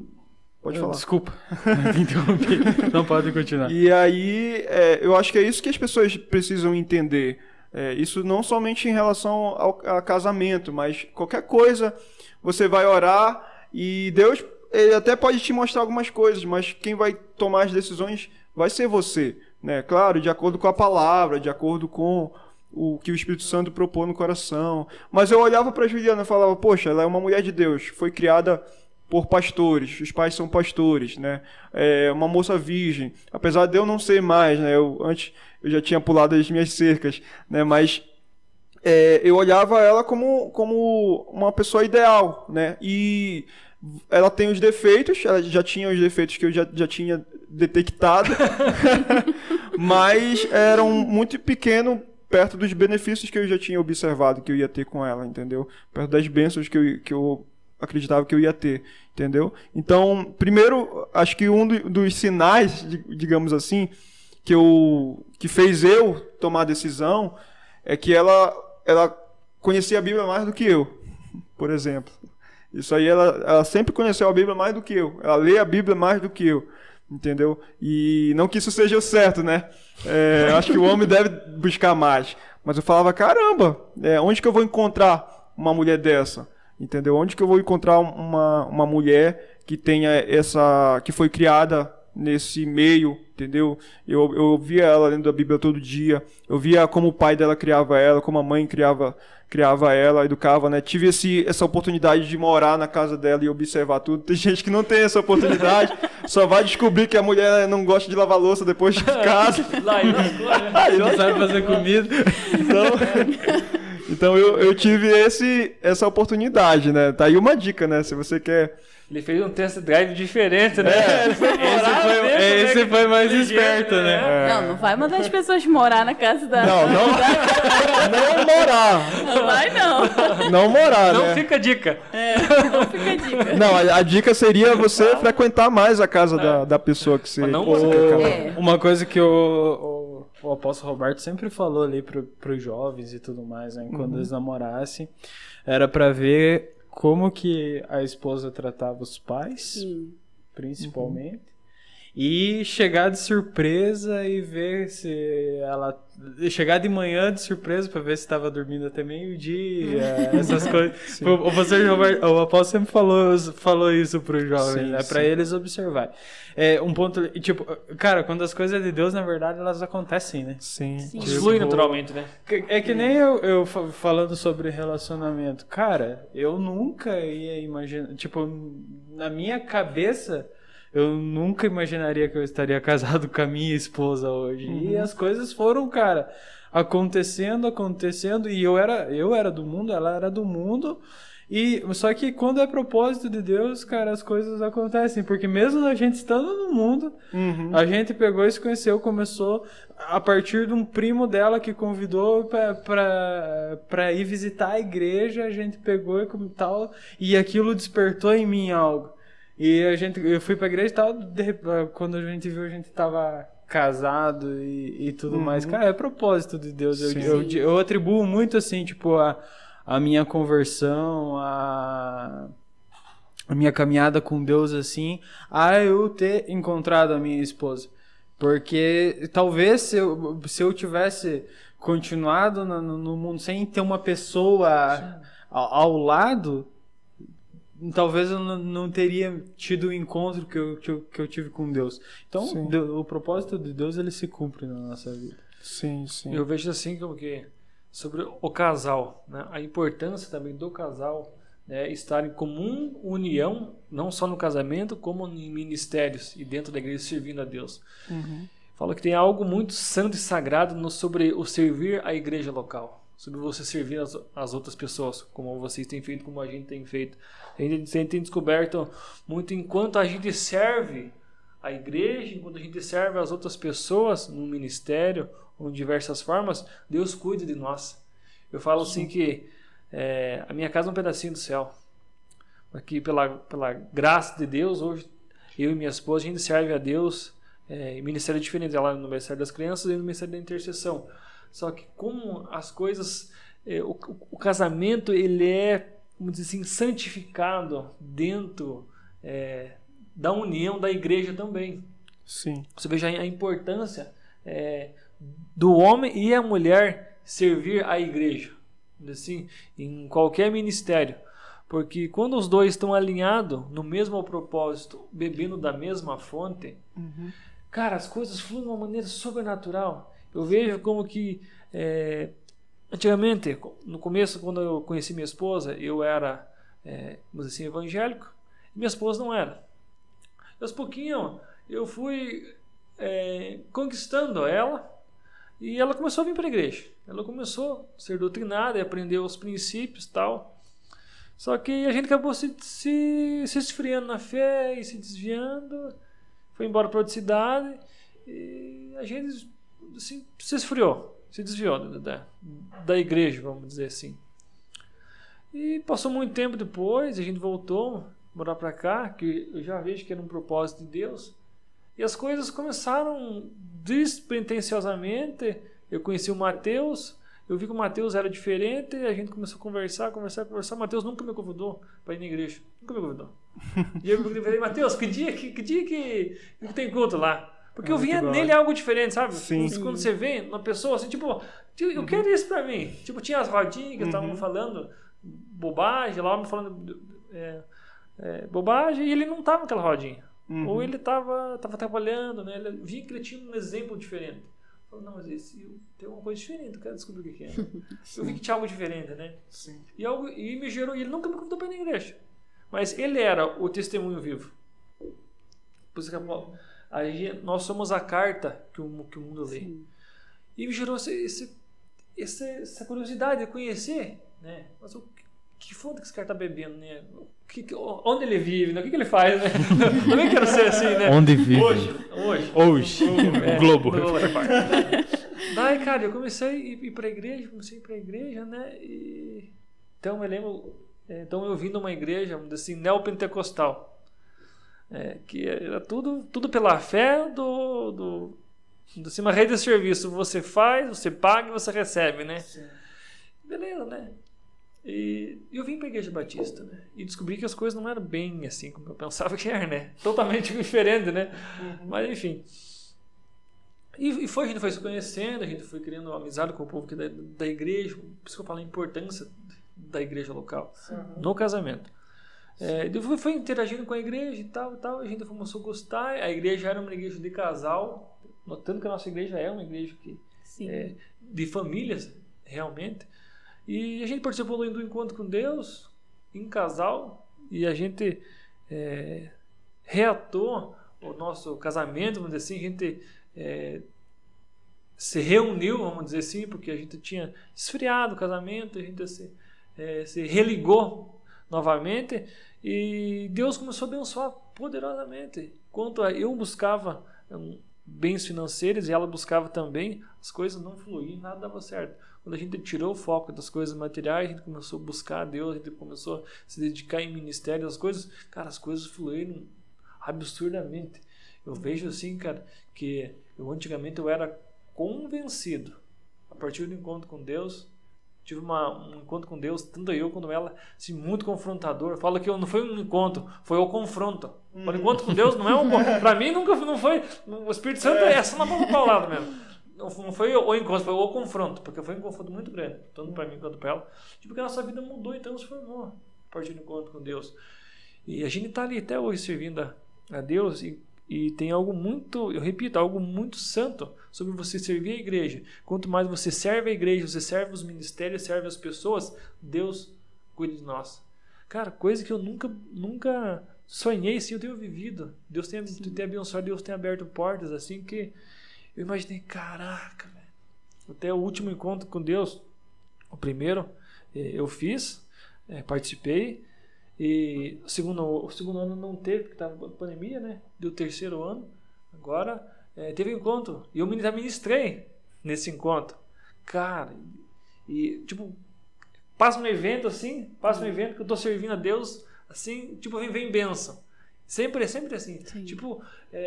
Pode falar. Desculpa. Interrompi. Não pode continuar. E aí, eu acho que é isso que as pessoas precisam entender. Isso não somente em relação ao casamento, mas qualquer coisa você vai orar e Deus... Ele até pode te mostrar algumas coisas, mas quem vai tomar as decisões vai ser você, né? Claro, de acordo com a palavra, de acordo com o que o Espírito Santo propôs no coração. Mas eu olhava para a Juliana e falava, poxa, ela é uma mulher de Deus, foi criada por pastores, os pais são pastores, né? É uma moça virgem, apesar de eu não ser mais, né? Antes eu já tinha pulado as minhas cercas, né? Mas eu olhava ela como uma pessoa ideal, né? E ela tem os defeitos, ela já tinha os defeitos que eu já tinha detectado, mas eram muito pequenos perto dos benefícios que eu já tinha observado que eu ia ter com ela, entendeu? Perto das bênçãos que eu acreditava que eu ia ter, entendeu? Então, primeiro, acho que um dos sinais, digamos assim, que fez eu tomar a decisão é que ela conhecia a Bíblia mais do que eu, por exemplo. Isso aí, ela sempre conheceu a Bíblia mais do que eu. Ela lê a Bíblia mais do que eu, entendeu? E não que isso seja o certo, né? Acho que o homem deve buscar mais. Mas eu falava, caramba, onde que eu vou encontrar uma mulher dessa? Entendeu? Onde que eu vou encontrar uma mulher que tenha que foi criada nesse meio, entendeu? Eu via ela lendo a Bíblia todo dia, eu via como o pai dela criava ela, como a mãe criava ela, educava, né? Tive essa oportunidade de morar na casa dela e observar tudo. Tem gente que não tem essa oportunidade, só vai descobrir que a mulher não gosta de lavar louça depois de casa. Aí não sabe fazer comida. Então eu tive essa oportunidade, né? Tá aí uma dica, né? Se você quer... Ele fez um test drive diferente, né? Esse foi mais esperto, né? Não vai mandar as pessoas morar na casa da... Não morar. Não vai, não. Não morar, Não né? fica a dica. Não fica a dica. Não, a dica seria você frequentar mais a casa da pessoa que você... Uma coisa que o apóstolo Roberto sempre falou ali pros jovens e tudo mais, né? Quando eles namorassem, era pra ver como que a esposa tratava os pais, principalmente, e chegar de surpresa e ver se ela... Chegar de manhã de surpresa pra ver se estava dormindo até meio-dia, essas coisas. O pastor Roberto, o apóstolo sempre falou isso pros jovens, né? Pra eles observarem. Um ponto, tipo, cara, quando as coisas é de Deus, na verdade, elas acontecem, né? Sim. Tipo, flui naturalmente, né? É que nem eu falando sobre relacionamento. Cara, eu nunca ia imaginar, tipo, na minha cabeça... Eu nunca imaginaria que eu estaria casado com a minha esposa hoje. E as coisas foram, cara, acontecendo, e eu era do mundo, ela era do mundo. E só que quando é propósito de Deus, cara, as coisas acontecem, porque mesmo a gente estando no mundo, a gente pegou e se conheceu, começou a partir de um primo dela que convidou para ir visitar a igreja, a gente pegou e como tal, e aquilo despertou em mim algo. E eu fui pra igreja e tal, quando a gente viu, a gente tava casado e tudo mais. Cara, é propósito de Deus. Eu atribuo muito, assim, tipo, a minha conversão, a minha caminhada com Deus, assim, a eu ter encontrado a minha esposa. Porque talvez se eu tivesse continuado no mundo sem ter uma pessoa ao lado... Talvez eu não teria tido o encontro que eu tive com Deus. Então, o propósito de Deus, ele se cumpre na nossa vida. Sim. Eu vejo assim como que sobre o casal, né? A importância também do casal, né? Estar em comum união, não só no casamento, como em ministérios e dentro da igreja servindo a Deus. Falo que tem algo muito santo e sagrado sobre o servir a igreja local. Sobre você servir as outras pessoas, como vocês têm feito, como a gente tem feito. A gente tem descoberto muito enquanto a gente serve a igreja, enquanto a gente serve as outras pessoas no ministério ou em diversas formas, Deus cuida de nós. Eu falo assim que a minha casa é um pedacinho do céu. Aqui pela graça de Deus, hoje eu e minha esposa, a gente serve a Deus em ministério diferente. Ela no Ministério das Crianças e no Ministério da Intercessão. Só que como as coisas, o casamento, ele é, vamos dizer assim, santificado dentro da união da igreja também. Sim. Você veja a importância do homem e a mulher servir a igreja, assim, em qualquer ministério. Porque quando os dois estão alinhados no mesmo propósito, bebendo da mesma fonte, cara, as coisas fluem de uma maneira sobrenatural. Eu vejo como que antigamente, no começo, quando eu conheci minha esposa, eu era, vamos dizer assim, evangélico, e minha esposa não era. E aos pouquinhos eu fui conquistando ela, e ela começou a vir para a igreja. Ela começou a ser doutrinada e aprender os princípios e tal. Só que a gente acabou se esfriando na fé e se desviando, foi embora para outra cidade, e a gente... assim, se esfriou. se desviou da igreja, vamos dizer assim. E passou muito tempo depois, a gente voltou morar para cá, que eu já vejo que era um propósito de Deus. E as coisas começaram despretensiosamente. Eu conheci o Mateus, eu vi que o Mateus era diferente, a gente começou a conversar. O Mateus nunca me convidou para ir na igreja. Nunca me convidou. E eu falei, Mateus, que dia que tem culto lá? Porque eu via nele algo diferente, sabe? Sim. Quando você vê uma pessoa assim, tipo, eu quero isso pra mim. Tipo, tinha as rodinhas que estavam falando bobagem, lá me falando bobagem, e ele não tava naquela rodinha. Ou ele tava trabalhando, né? Eu vi que ele tinha um exemplo diferente. Eu falei, não, mas tem uma coisa diferente, eu quero descobrir o que é. Eu vi que tinha algo diferente, né? Sim. E me gerou, e ele nunca me convidou para ir na igreja. Mas ele era o testemunho vivo. Por isso que nós somos a carta que o mundo lê. Sim. E me gerou essa curiosidade de conhecer, né? Mas que fonte que esse cara está bebendo, né? Onde ele vive, né? O que ele faz, né? Também quero ser assim, né? Onde vive? Hoje. Globo. Daí, cara, eu comecei a ir para a igreja, né? Então eu lembro, eu vim de uma igreja, vamos dizer assim, neopentecostal. Que era tudo pela fé uma rede de serviço. Você faz, você paga e você recebe, né? Sim. Beleza, né? E eu vim para a igreja batista, né? E descobri que as coisas não eram bem assim como eu pensava que era, né? Totalmente diferente, né? Mas enfim. A gente foi se conhecendo, a gente foi criando uma amizade com o povo da igreja. Por isso que eu falo a importância da igreja local no casamento. Foi interagindo com a igreja e tal, a gente começou a gostar. A igreja era uma igreja de casal, notando que a nossa igreja é uma igreja de famílias, realmente. E a gente participou do encontro com Deus, em casal, e a gente reatou o nosso casamento, vamos dizer assim, a gente se reuniu, vamos dizer assim, porque a gente tinha esfriado o casamento, a gente se religou novamente, e Deus começou a abençoar poderosamente. Enquanto eu buscava bens financeiros e ela buscava também, as coisas não fluíam, nada dava certo. Quando a gente tirou o foco das coisas materiais, a gente começou a buscar a Deus, a gente começou a se dedicar em ministério, as coisas fluíram absurdamente. Eu vejo assim, cara, que antigamente eu era convencido, a partir do encontro com Deus, tive um encontro com Deus, tanto eu quanto ela, assim, muito confrontador. Fala que não foi um encontro, foi o confronto. O encontro com Deus não é para mim nunca não foi. O Espírito Santo é só uma palavra mesmo. Não foi o encontro, foi o confronto, porque foi um confronto muito grande, tanto para mim quanto para ela. Porque a nossa vida mudou e transformou a partir do encontro com Deus. E a gente está ali até hoje servindo a Deus e tem algo muito, eu repito, algo muito santo sobre você servir a igreja. Quanto mais você serve a igreja, você serve os ministérios, serve as pessoas, Deus cuida de nós. Cara, coisa que eu nunca sonhei, assim, eu tenho vivido. Deus tem abençoado, Deus tem aberto portas, assim, que eu imaginei, caraca, velho. Até o último encontro com Deus, o primeiro, eu fiz, participei, e o segundo ano não teve, porque estava pandemia, né? Deu o terceiro ano, agora teve um encontro, e eu ministrei nesse encontro. Cara, e tipo, passa um evento que eu estou servindo a Deus, assim, tipo, vem bênção. Sempre assim, sim. Tipo,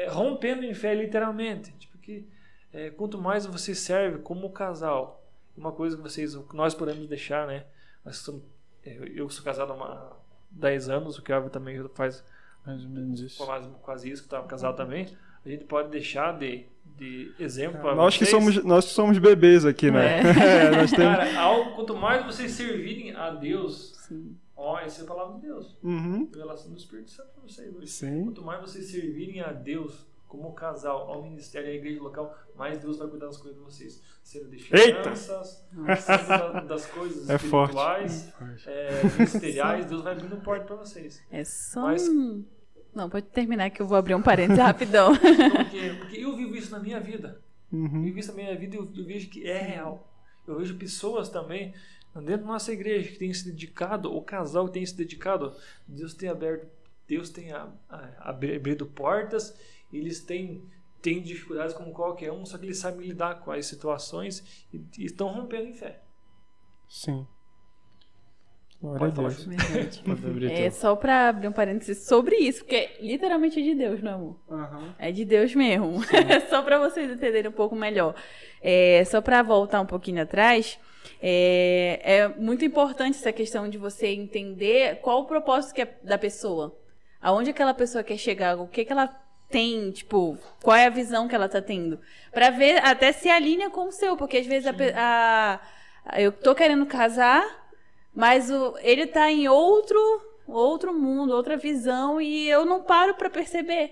rompendo em fé, literalmente. Tipo, que quanto mais você serve como casal, uma coisa que nós podemos deixar, né? Eu sou casado há 10 anos, o Kelvin também faz mais ou menos isso. Quase isso, que estava casado também. A gente pode deixar de exemplo para nós vocês. Nós que somos bebês aqui, né? Nós temos... Cara, quanto mais vocês servirem a Deus, essa é a palavra de Deus. Revelação do Espírito Santo para vocês hoje. Sim. Quanto mais vocês servirem a Deus como casal, ao ministério, à igreja local, mais Deus vai cuidar das coisas de vocês. Sendo de finanças, sendo das coisas espirituais, ministeriais, Deus vai abrindo porta para vocês. Não, pode terminar que eu vou abrir um parênteses rapidão. Porque eu vivo isso na minha vida. Eu vivo isso na minha vida e eu vejo que é real. Eu vejo pessoas também dentro da nossa igreja que têm se dedicado, o casal que tem se dedicado, Deus tem abrido portas, eles têm tem dificuldades como qualquer um, só que eles sabem lidar com as situações e estão rompendo em fé. Sim. Pode falar. Só pra abrir um parênteses sobre isso, porque literalmente é de Deus, não é, amor? É de Deus mesmo. Só pra vocês entenderem um pouco melhor. Só pra voltar um pouquinho atrás, é muito importante essa questão de você entender qual o propósito da pessoa. Aonde aquela pessoa quer chegar, o que ela tem, tipo, qual é a visão que ela tá tendo. Pra ver até se alinha com o seu, porque às vezes eu tô querendo casar, mas ele tá em outro mundo, outra visão, e eu não paro pra perceber,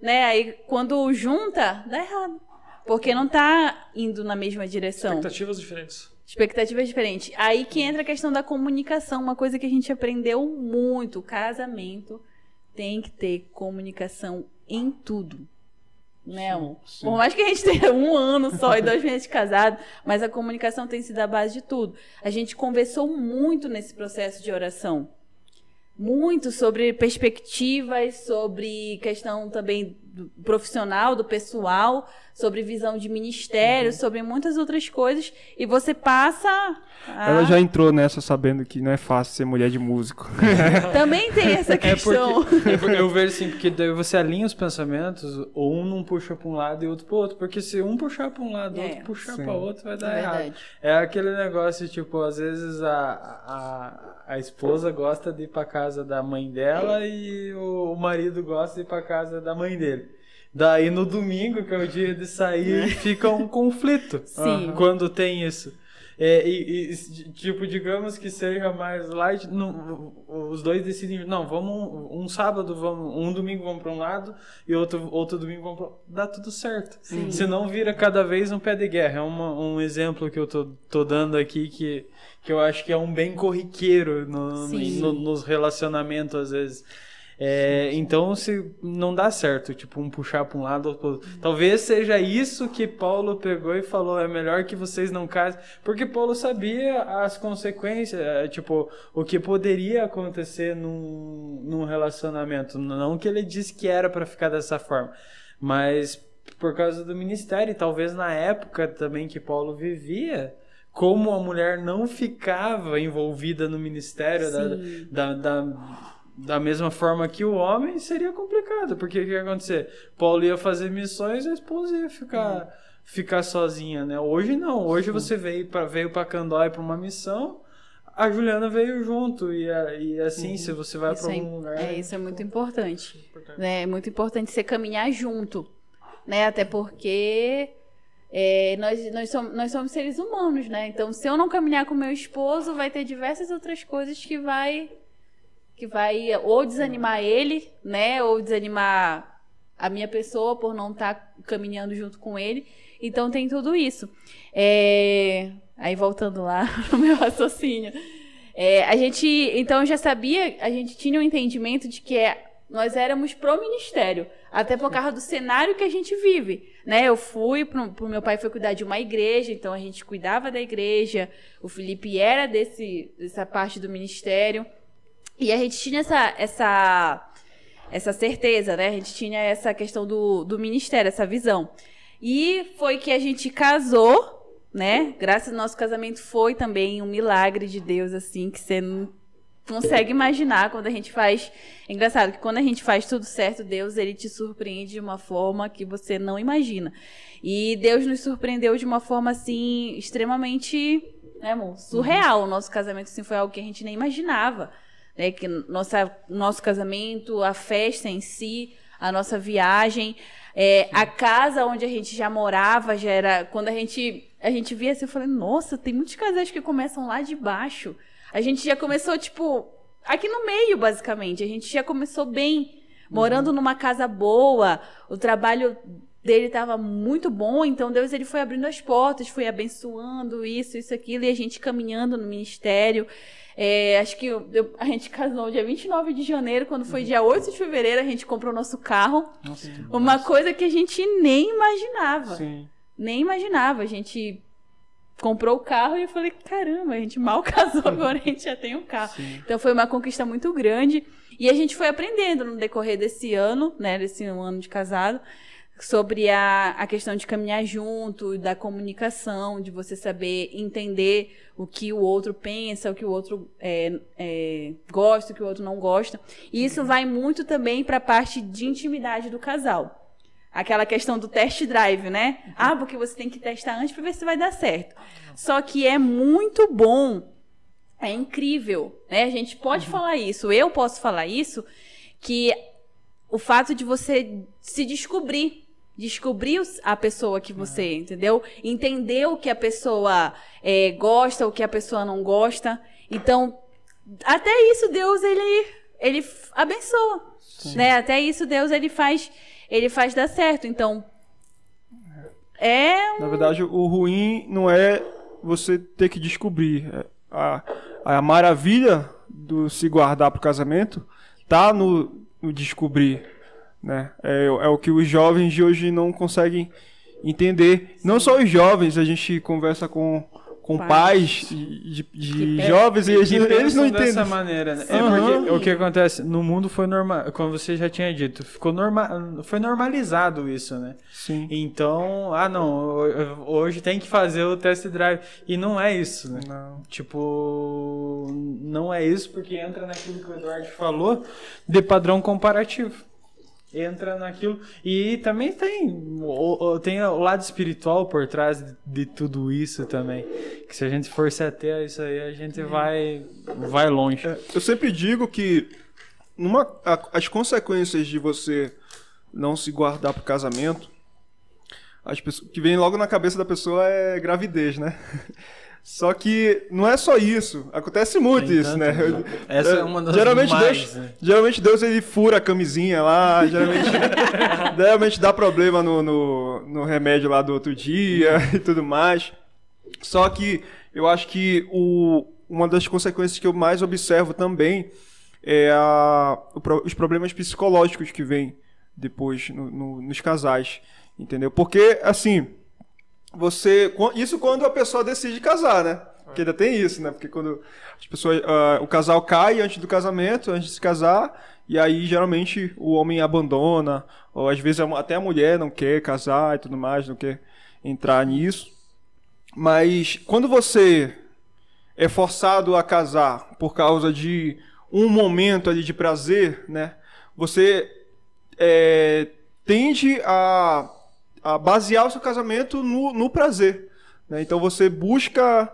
né? Aí quando junta, dá errado, porque não tá indo na mesma direção. Expectativas diferentes. Aí que entra a questão da comunicação, uma coisa que a gente aprendeu muito. O casamento tem que ter comunicação em tudo, né, amor? Sim. Por mais que a gente tenha 1 ano só e 2 meses de casado, mas a comunicação tem sido a base de tudo. A gente conversou muito nesse processo de oração. Muito sobre perspectivas, sobre questão também do profissional, do pessoal, sobre visão de ministério, sobre muitas outras coisas, e você passa Ela já entrou nessa sabendo que não é fácil ser mulher de músico. Também tem essa questão. Eu vejo assim, porque daí você alinha os pensamentos, ou um não puxa para um lado e outro para o outro, porque se um puxar para um lado e outro puxar para o outro, vai dar errado. É aquele negócio, tipo, às vezes a esposa gosta de ir para casa da mãe dela e o marido gosta de ir para casa da mãe dele. Daí no domingo, que é o dia de sair, fica um conflito. Sim. Quando tem isso. Tipo, digamos que seja mais light, os dois decidem, não, vamos um sábado, um domingo vamos para um lado e outro domingo vamos para outro. Dá tudo certo. Sim. Senão vira cada vez um pé de guerra. É um exemplo que eu tô dando aqui que eu acho que é um bem corriqueiro nos relacionamentos às vezes. Então, se não dá certo, tipo, um puxar para um lado ou para outro. Talvez seja isso que Paulo pegou e falou, é melhor que vocês não casem, porque Paulo sabia as consequências, tipo, o que poderia acontecer num relacionamento. Não que ele disse que era para ficar dessa forma, mas por causa do ministério, e talvez na época também que Paulo vivia, como a mulher não ficava envolvida no ministério da mesma forma que o homem, seria complicado, porque o que ia acontecer? Paulo ia fazer missões e a esposa ia ficar sozinha, né? Hoje não, hoje você veio para Candói para uma missão, a Juliana veio junto, e assim, se você vai para algum lugar... Isso é muito importante. É muito importante você caminhar junto, né? Até porque... nós somos seres humanos, né? Então, se eu não caminhar com meu esposo, vai ter diversas outras coisas que vai ou desanimar ele, né? Ou desanimar a minha pessoa por não estar caminhando junto com ele. Então, tem tudo isso. Aí, voltando lá no meu raciocínio. A gente, então, já sabia, a gente tinha um entendimento de que nós éramos pro ministério, até por causa do cenário que a gente vive, né? Eu fui pro meu pai foi cuidar de uma igreja, então a gente cuidava da igreja, o Felipe era dessa parte do ministério, e a gente tinha essa certeza, né? A gente tinha essa questão do ministério, essa visão. E foi que a gente casou, né? Graças ao nosso casamento foi também um milagre de Deus, assim, que você não consegue imaginar quando a gente faz... É engraçado que quando a gente faz tudo certo, Deus, ele te surpreende de uma forma que você não imagina. E Deus nos surpreendeu de uma forma, assim, extremamente, né, amor? Surreal. O nosso casamento, assim, foi algo que a gente nem imaginava. Né? Que nosso casamento, a festa em si, a nossa viagem, a casa onde a gente já morava, já era... Quando a gente via assim, eu falei, nossa, tem muitos casais que começam lá de baixo. A gente já começou, tipo, aqui no meio, basicamente. A gente já começou bem, morando numa casa boa. O trabalho dele estava muito bom, então Deus ele foi abrindo as portas, foi abençoando isso, aquilo, e a gente caminhando no ministério. Acho que a gente casou dia 29 de janeiro, quando foi dia 8 de fevereiro, a gente comprou o nosso carro. Nossa, uma coisa que a gente nem imaginava. Sim. Nem imaginava. A gente... comprou o carro e eu falei, caramba, a gente mal casou, agora a gente já tem um carro. Sim. Então foi uma conquista muito grande. E a gente foi aprendendo no decorrer desse ano, né, desse ano de casado, sobre a questão de caminhar junto, da comunicação, de você saber entender o que o outro pensa, o que o outro gosta, o que o outro não gosta. E isso vai muito também para a parte de intimidade do casal. Aquela questão do test drive, né? Porque você tem que testar antes para ver se vai dar certo. Só que é muito bom, é incrível, né? A gente pode falar isso, eu posso falar isso, que o fato de você se descobrir a pessoa que você, entendeu? Entender o que a pessoa gosta, o que a pessoa não gosta. Então, até isso Deus, ele abençoa, né? Até isso Deus, ele faz dar certo. Então, Na verdade, o ruim não é você ter que descobrir. A maravilha do se guardar para o casamento tá no descobrir, né? É o que os jovens de hoje não conseguem entender. Não só os jovens, a gente conversa com pais de jovens e eles não entendem dessa maneira, né? Porque o que acontece no mundo foi normal, como você já tinha dito, foi normalizado isso, né? Sim. Então, não, hoje tem que fazer o test drive e não é isso, né? Não. Tipo, não é isso porque entra naquilo que o Eduardo falou de padrão comparativo. Entra naquilo. E também tem o lado espiritual por trás de tudo isso também. Que se a gente for se ater a isso aí, a gente vai longe. Eu sempre digo que as consequências de você não se guardar pro casamento, que vem logo na cabeça da pessoa é gravidez, né? Só que não é só isso. Acontece muito tem isso, né? Essa é uma das geralmente Deus ele fura a camisinha lá, geralmente dá problema no remédio lá do outro dia e tudo mais. Só que eu acho que uma das consequências que eu mais observo também é os problemas psicológicos que vêm depois nos casais, entendeu? Porque, assim, isso quando a pessoa decide casar, né? Porque ainda tem isso, né? Porque quando as pessoas, o casal cai antes do casamento, antes de se casar, e aí geralmente o homem abandona, ou às vezes até a mulher não quer casar e tudo mais, não quer entrar nisso. Mas quando você é forçado a casar por causa de um momento ali de prazer, né? Você tende a basear o seu casamento no prazer, né? Então você busca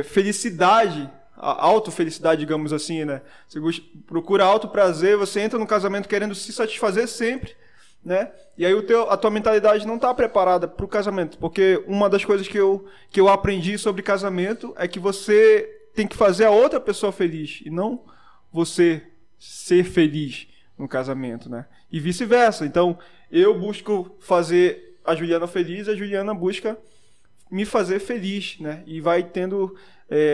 felicidade, a autofelicidade, digamos assim, né? Você procura autoprazer, você entra no casamento querendo se satisfazer sempre, né? E aí a tua mentalidade não está preparada para o casamento, porque uma das coisas que eu aprendi sobre casamento é que você tem que fazer a outra pessoa feliz e não você ser feliz no casamento, né? E vice-versa. Então, eu busco fazer a Juliana feliz, a Juliana busca me fazer feliz, né? E vai tendo...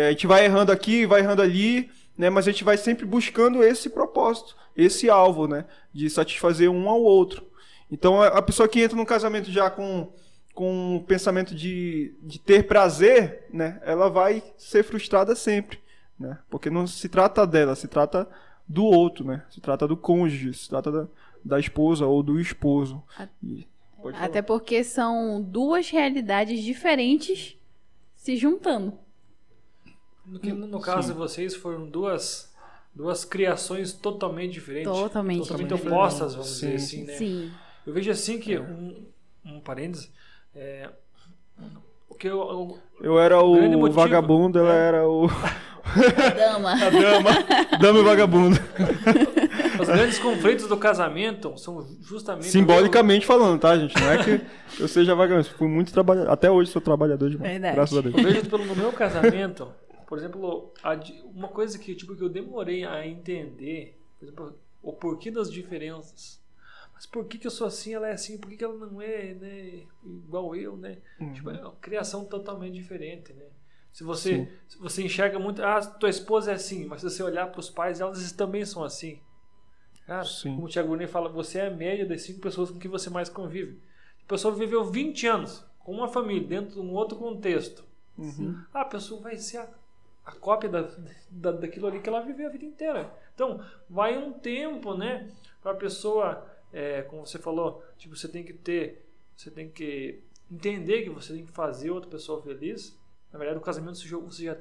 a gente vai errando aqui, vai errando ali, né? Mas a gente vai sempre buscando esse propósito, esse alvo, né? De satisfazer um ao outro. Então, a pessoa que entra no casamento já com o pensamento de ter prazer, né? Ela vai ser frustrada sempre, né? Porque não se trata dela, se trata do outro, né? Se trata do cônjuge, se trata da esposa ou do esposo. Até porque são duas realidades diferentes se juntando. No caso de vocês, foram duas criações totalmente diferentes. Totalmente opostas, vamos dizer assim, né? Sim. Eu vejo assim que, um parênteses, o que eu era o vagabundo, ela era o... A dama e vagabundo. Os grandes conflitos do casamento são justamente... Simbolicamente falando, tá, gente? Não é que eu seja vagabundo. Fui muito trabalhador. Até hoje sou trabalhador demais. Verdade. Graças a Deus. Eu vejo no meu casamento, por exemplo, uma coisa que eu demorei a entender, por exemplo, o porquê das diferenças. Mas por que eu sou assim, ela é assim? Por que ela não é, né, igual eu, né? Uhum. Tipo, é uma criação totalmente diferente, né? Se você enxerga muito... tua esposa é assim, mas se você olhar para os pais, elas também são assim. Cara, como o Thiago Brunet fala, você é a média das 5 pessoas com que você mais convive. A pessoa viveu 20 anos com uma família, dentro de um outro contexto. Uhum. A pessoa vai ser a cópia daquilo ali que ela viveu a vida inteira. Então, vai um tempo, né, para a pessoa como você falou, tipo, você tem que entender que você tem que fazer outra pessoa feliz. Na verdade, no casamento você já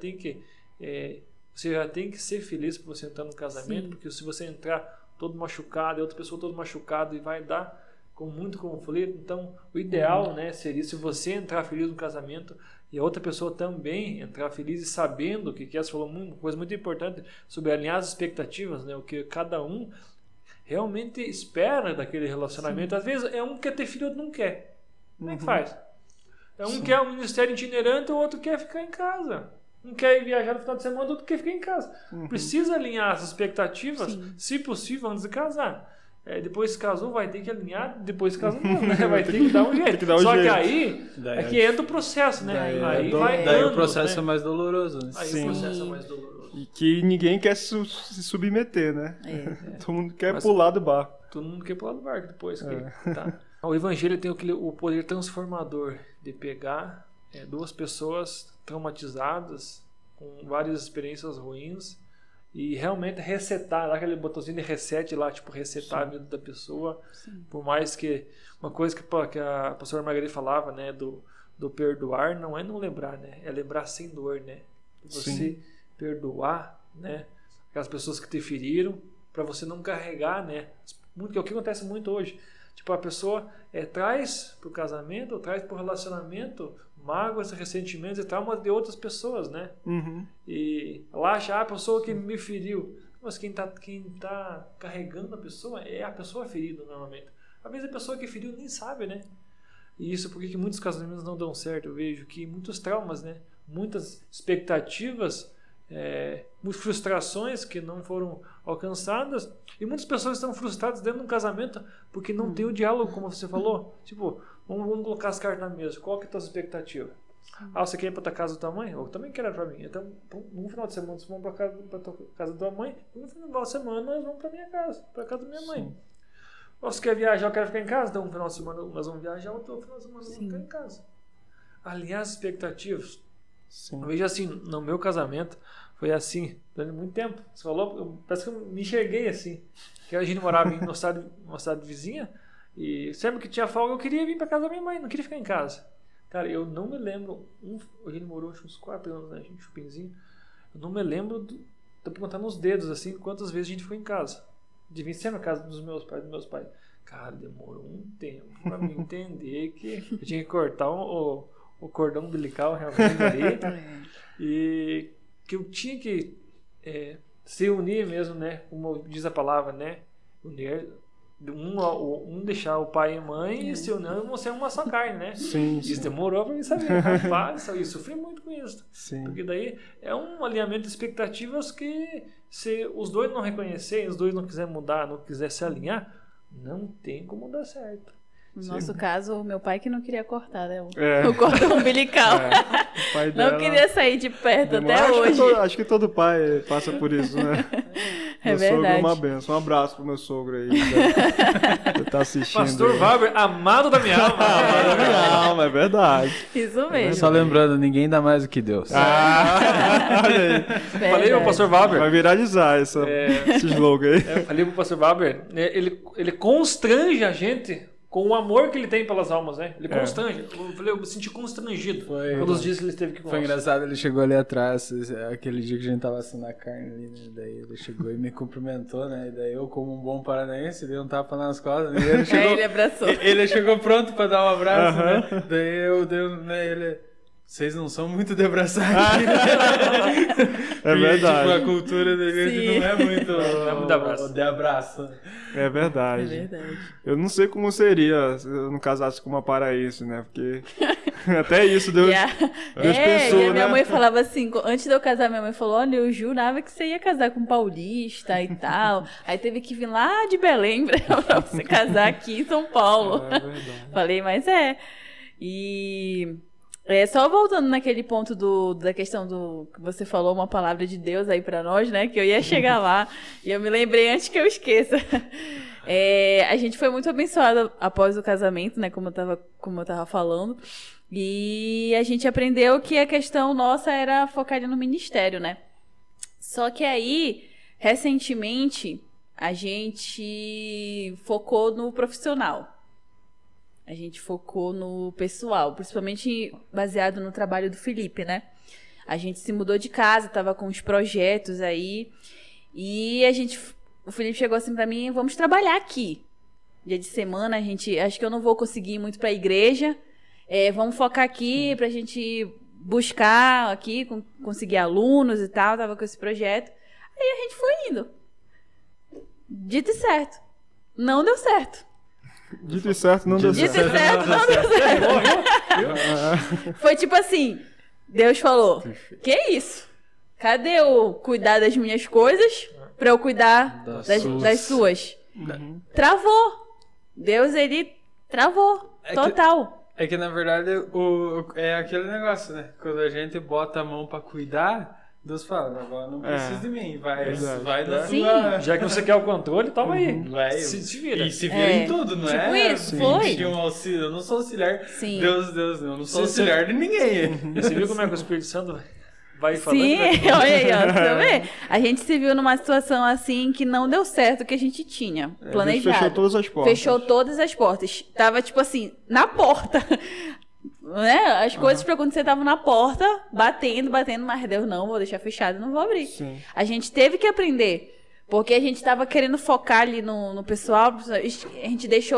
tem que ser feliz por você entrar no casamento, sim, porque se você entrar todo machucado, e outra pessoa todo machucado, e vai dar com muito conflito. Então, o ideal, né, seria se você entrar feliz no casamento e a outra pessoa também entrar feliz e sabendo que você falou uma coisa muito importante sobre alinhar as expectativas, né, o que cada um realmente espera daquele relacionamento. Sim. Às vezes é um que quer ter filho, outro não quer. Como é que faz? É um quer um ministério itinerante, o outro quer ficar em casa. Um quer viajar no final de semana, o outro quer ficar em casa. Precisa alinhar as expectativas, sim, se possível, antes de casar. Depois que casou, vai ter que alinhar, depois que casou, não, né? Vai ter que dar um jeito. Que aí é que entra o processo, né? Daí o processo, né, é mais doloroso. Né? Aí sim, o processo é mais doloroso. E que ninguém quer se submeter, né? Todo mundo quer pular do barco. Todo mundo quer pular do barco depois. Tá. O evangelho tem o poder transformador de pegar duas pessoas traumatizadas, com várias experiências ruins, e realmente resetar, lá aquele botãozinho de reset lá, tipo, resetar, sim, a vida da pessoa. Sim. Por mais que uma coisa que a pastora Margarida falava, né, do perdoar, não é não lembrar, né, é lembrar sem dor, né, você, sim, perdoar, né, aquelas pessoas que te feriram, para você não carregar, né, que é o que acontece muito hoje. Tipo, a pessoa traz pro casamento, traz pro relacionamento mágoas, ressentimentos e traumas de outras pessoas, né? E ela acha a pessoa que me feriu. Mas quem tá carregando a pessoa é a pessoa ferida, normalmente. Às vezes a pessoa que feriu nem sabe, né? E isso porque que muitos casamentos não dão certo. Eu vejo que muitos traumas, né? Muitas expectativas, muitas frustrações que não foram alcançadas, e muitas pessoas estão frustradas dentro de um casamento porque não tem o diálogo, como você falou. Tipo, vamos colocar as cartas na mesa. Qual que é a tua expectativa? Você quer ir para tua casa da tua mãe? Eu também quero ir para mim. Então, no final de semana nós vamos para tua casa da tua mãe, e no final de semana nós vamos para minha casa, para a casa da minha mãe. Sim. Você quer viajar, eu quero ficar em casa, então no final de semana nós vamos viajar, outro final de semana nós vamos ficar em casa. Alinhar as expectativas. Sim. Eu vejo assim, no meu casamento foi assim durante muito tempo. Você falou, parece que eu me enxerguei assim, que a gente morava em uma cidade vizinha, e sempre que tinha folga eu queria vir para casa da minha mãe, não queria ficar em casa. Cara, eu não me lembro, a gente morou uns 4 anos, né, gente, chupinzinho, eu não me lembro, tô contando nos dedos assim, quantas vezes a gente foi em casa. Devia ser na casa dos meus pais. Cara, demorou um tempo para me entender que eu tinha que cortar o cordão umbilical realmente aí, e que eu tinha que se unir mesmo, né, como diz a palavra, né, unir, deixar o pai e a mãe, e se unir, você é uma só carne, né? Sim, isso demorou para mim saber, rapaz, eu sofri muito com isso. Sim. Porque daí é um alinhamento de expectativas que, se os dois não reconhecerem, os dois não quiserem mudar, não quiserem se alinhar, não tem como dar certo. No nosso caso, o meu pai que não queria cortar, né? O cordão umbilical. O pai dela não queria sair de perto até hoje. Acho que todo pai passa por isso, né? Meu verdade. Sogro é uma benção. Um abraço pro meu sogro aí. Ele tá assistindo. Pastor Valber, amado da minha alma. Amado da minha alma, é verdade. Isso mesmo. Só lembrando, ninguém dá mais do que Deus. Olha aí. Falei pro pastor Valber. Vai viralizar esse slogan aí. Falei pro pastor Valber, ele constrange a gente com o amor que ele tem pelas almas, né? Ele constrange. Eu me senti constrangido pelos dias que ele esteve aqui com nós. Foi engraçado, ele chegou ali atrás, aquele dia que a gente tava assando a carne ali, né? Daí ele chegou e me cumprimentou, né? E daí eu, como um bom paranaense, dei um tapa nas costas. E ele chegou, ele abraçou. Ele chegou pronto pra dar um abraço, né? Daí eu dei, né? Ele... Vocês não são muito de abraçar aqui, É verdade. Tipo, a cultura dele não é muito abraço. De abraço. É verdade. É verdade. Eu não sei como seria se eu não casasse com uma paraense, né? Porque até isso Deus pensou, e a minha né? mãe falava assim, antes de eu casar, minha mãe falou, olha, eu jurava que você ia casar com um paulista e tal. Aí teve que vir lá de Belém pra você casar aqui em São Paulo. É verdade. Falei, mas E... só voltando naquele ponto da questão do que você falou, uma palavra de Deus aí pra nós, né? Que eu ia chegar lá e eu me lembrei antes que eu esqueça. A gente foi muito abençoada após o casamento, né? Como eu tava falando. E a gente aprendeu que a questão nossa era focada no ministério, né? Só que aí, recentemente, a gente focou no profissional. A gente focou no pessoal, principalmente baseado no trabalho do Felipe, né? A gente se mudou de casa, tava com uns projetos aí, e o Felipe chegou assim pra mim, vamos trabalhar aqui. Dia de semana, acho que eu não vou conseguir ir muito pra igreja, vamos focar aqui pra gente buscar aqui, conseguir alunos e tal, tava com esse projeto. Aí a gente foi indo. Dito e certo. Não deu certo. Dito e certo, não deu certo. Dito e certo, não deu certo. Foi tipo assim, Deus falou, que isso? Cadê o cuidar das minhas coisas pra eu cuidar das suas? Uhum. Travou. Deus, ele travou. Total. É que na verdade é aquele negócio, né? Quando a gente bota a mão pra cuidar, Deus fala, agora não precisa de mim, vai na sua... Já que você quer o controle, toma aí. Se vira. E se vira em tudo, não tipo é? Isso, foi. Pedir um auxílio, eu não sou auxiliar. Sim. Deus, eu não sou auxiliar de ninguém. E você viu como é que o Espírito Santo vai falando? Sim, olha aí, ó, você vê? A gente se viu numa situação assim que não deu certo o que a gente tinha planejado. Fechou todas as portas. Fechou todas as portas. Tava, tipo assim, na porta. Né? As coisas pra acontecer estavam na porta, batendo, mas Deus, não, vou deixar fechado, não vou abrir. Sim. A gente teve que aprender, porque a gente tava querendo focar ali no pessoal, a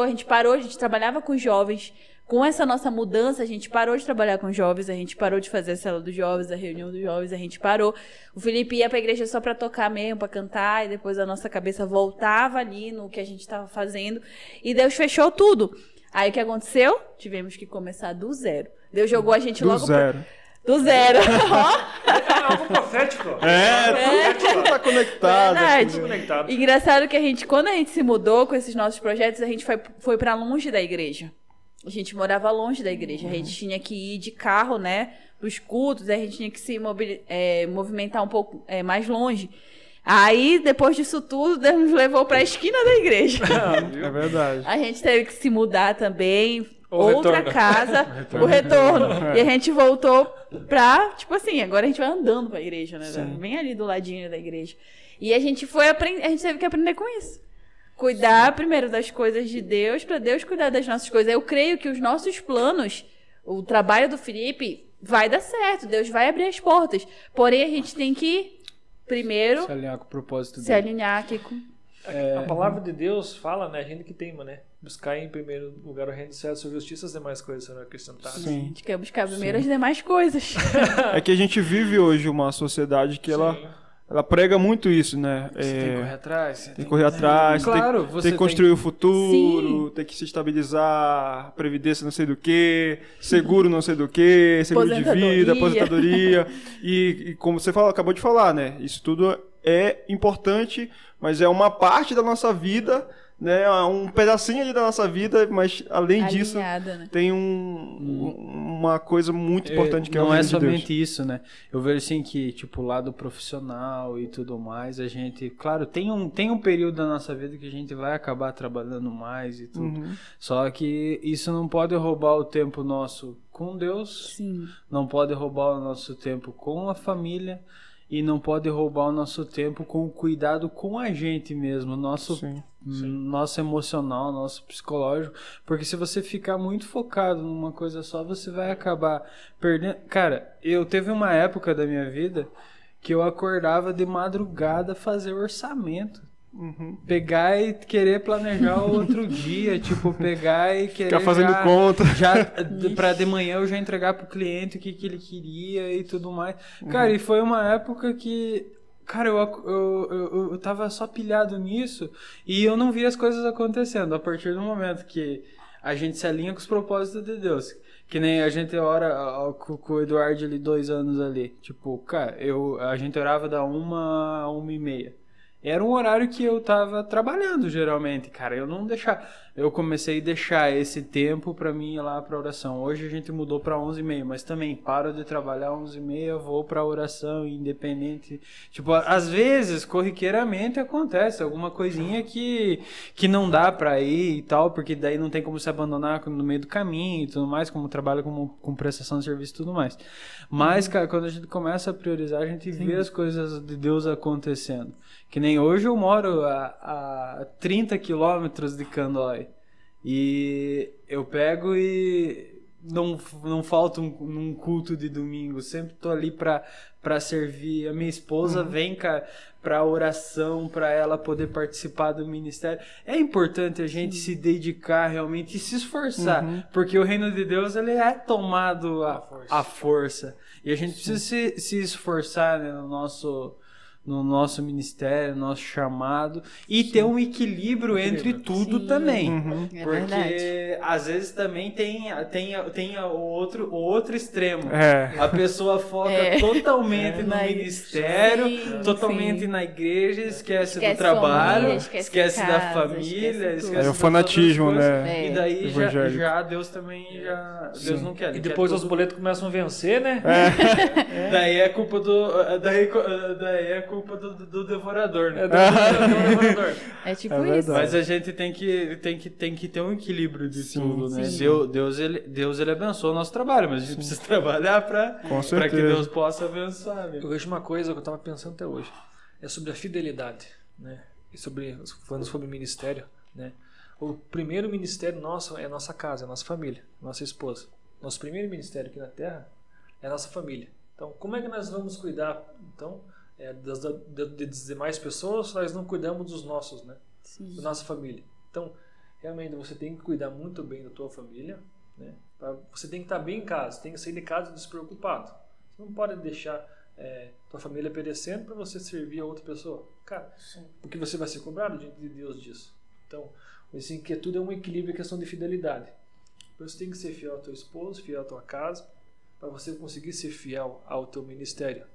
gente parou, a gente trabalhava com jovens. Com essa nossa mudança, a gente parou de trabalhar com jovens, a gente parou de fazer a célula dos jovens, a reunião dos jovens, a gente parou. O Felipe ia pra igreja só pra tocar mesmo, pra cantar, e depois a nossa cabeça voltava ali no que a gente tava fazendo. E Deus fechou tudo. Aí o que aconteceu? Tivemos que começar do zero. Deus jogou a gente logo do zero. É algo profético. Tudo tá conectado. Verdade. Conectado. Engraçado que quando a gente se mudou com esses nossos projetos, a gente foi pra longe da igreja. A gente morava longe da igreja. A gente tinha que ir de carro, né, pros cultos. A gente tinha que se movimentar um pouco mais longe. Aí, depois disso tudo, Deus nos levou pra esquina da igreja. É verdade. A gente teve que se mudar também. Outra casa, o retorno. E a gente voltou pra, tipo assim, agora a gente vai andando pra igreja, né? Sim. Bem ali do ladinho da igreja. E a gente a gente teve que aprender com isso. Cuidar primeiro das coisas de Deus, pra Deus cuidar das nossas coisas. Eu creio que os nossos planos, o trabalho do Felipe, vai dar certo. Deus vai abrir as portas. Porém, a gente tem que, primeiro, Se alinhar com o propósito se dele. alinhar aqui com... A palavra de Deus fala, né? A gente que teima, né? Buscar em primeiro lugar o reino do céu, sua justiça, as demais coisas serão acrescentadas. A gente quer buscar primeiro as demais coisas. É que a gente vive hoje uma sociedade que ela prega muito isso, né? Você tem que correr atrás. Tem que correr atrás, Claro, tem que construir o futuro, Sim. tem que se estabilizar, previdência não sei do que, seguro não sei do que, seguro de vida, aposentadoria. E como você acabou de falar, né? Isso tudo é importante, mas é uma parte da nossa vida, né? Um pedacinho ali da nossa vida, mas além disso, Né? tem uma coisa muito importante que é o não reino é de Deus. somente isso, né? Eu vejo assim que, tipo, o lado profissional e tudo mais, a gente, claro, tem um período da nossa vida que a gente vai acabar trabalhando mais e tudo. Só que isso não pode roubar o tempo nosso com Deus, Sim. não pode roubar o nosso tempo com a família e não pode roubar o nosso tempo com o cuidado com a gente mesmo, nosso emocional, nosso psicológico, porque se você ficar muito focado numa coisa só, você vai acabar perdendo. Cara, eu teve uma época da minha vida que eu acordava de madrugada fazer orçamento. Pegar e querer planejar o outro dia, tipo, pegar e querer Ficar fazendo conta. Pra de manhã eu já entregar pro cliente o que ele queria e tudo mais. Cara, e foi uma época que, cara, eu tava só pilhado nisso e eu não via as coisas acontecendo. A partir do momento que a gente se alinha com os propósitos de Deus, que nem a gente ora com o Eduardo ali 2 anos ali, tipo, cara, a gente orava da 1 a 1h30. Era um horário que eu tava trabalhando, geralmente, cara. Eu comecei a deixar esse tempo pra mim ir lá pra oração. Hoje a gente mudou pra 11h30, mas também paro de trabalhar 11h30, vou pra oração, independente. Tipo, às vezes, corriqueiramente acontece alguma coisinha que não dá pra ir e tal, porque daí não tem como se abandonar no meio do caminho e tudo mais, como trabalho com prestação de serviço e tudo mais. Mas, cara, quando a gente começa a priorizar, a gente vê as coisas de Deus acontecendo. Que nem nem hoje eu moro a 30 quilômetros de Candói. E eu pego e não falta num culto de domingo. Sempre tô ali pra servir. A minha esposa vem pra oração, pra ela poder participar do ministério. É importante a gente se dedicar realmente e se esforçar. Porque o reino de Deus, ele é tomado à força. E a gente precisa se esforçar, né, no nosso ministério, no nosso chamado, e ter um equilíbrio entre tudo também. Porque às vezes também tem o outro extremo. A pessoa foca totalmente no ministério, totalmente na igreja, esquece do trabalho, esquece da família, esquece o fanatismo, né? E daí já Deus também Deus não quer. E depois os boletos começam a vencer, né? Daí é culpa do devorador, né? É tipo isso. Mas a gente tem que ter um equilíbrio de tudo, né? Deus ele abençoa o nosso trabalho, mas a gente precisa trabalhar para que Deus possa abençoar. Né? Eu vejo uma coisa que eu estava pensando até hoje, é sobre a fidelidade, né? E falando sobre o ministério, né? O primeiro ministério nosso é a nossa casa, a nossa família, a nossa esposa. Nosso primeiro ministério aqui na Terra é a nossa família. Então, como é que nós vamos cuidar, então, das demais pessoas? Nós não cuidamos dos nossos, né? Da nossa família. Então, realmente, você tem que cuidar muito bem da tua família, né? Você tem que estar bem em casa, tem que sair de casa despreocupado. Você não pode deixar tua família perecendo para você servir a outra pessoa. Cara, porque você vai ser cobrado diante de Deus disso. Então, assim, que tudo é um equilíbrio, é questão de fidelidade. Você tem que ser fiel ao teu esposo, fiel à tua casa, para você conseguir ser fiel ao teu ministério.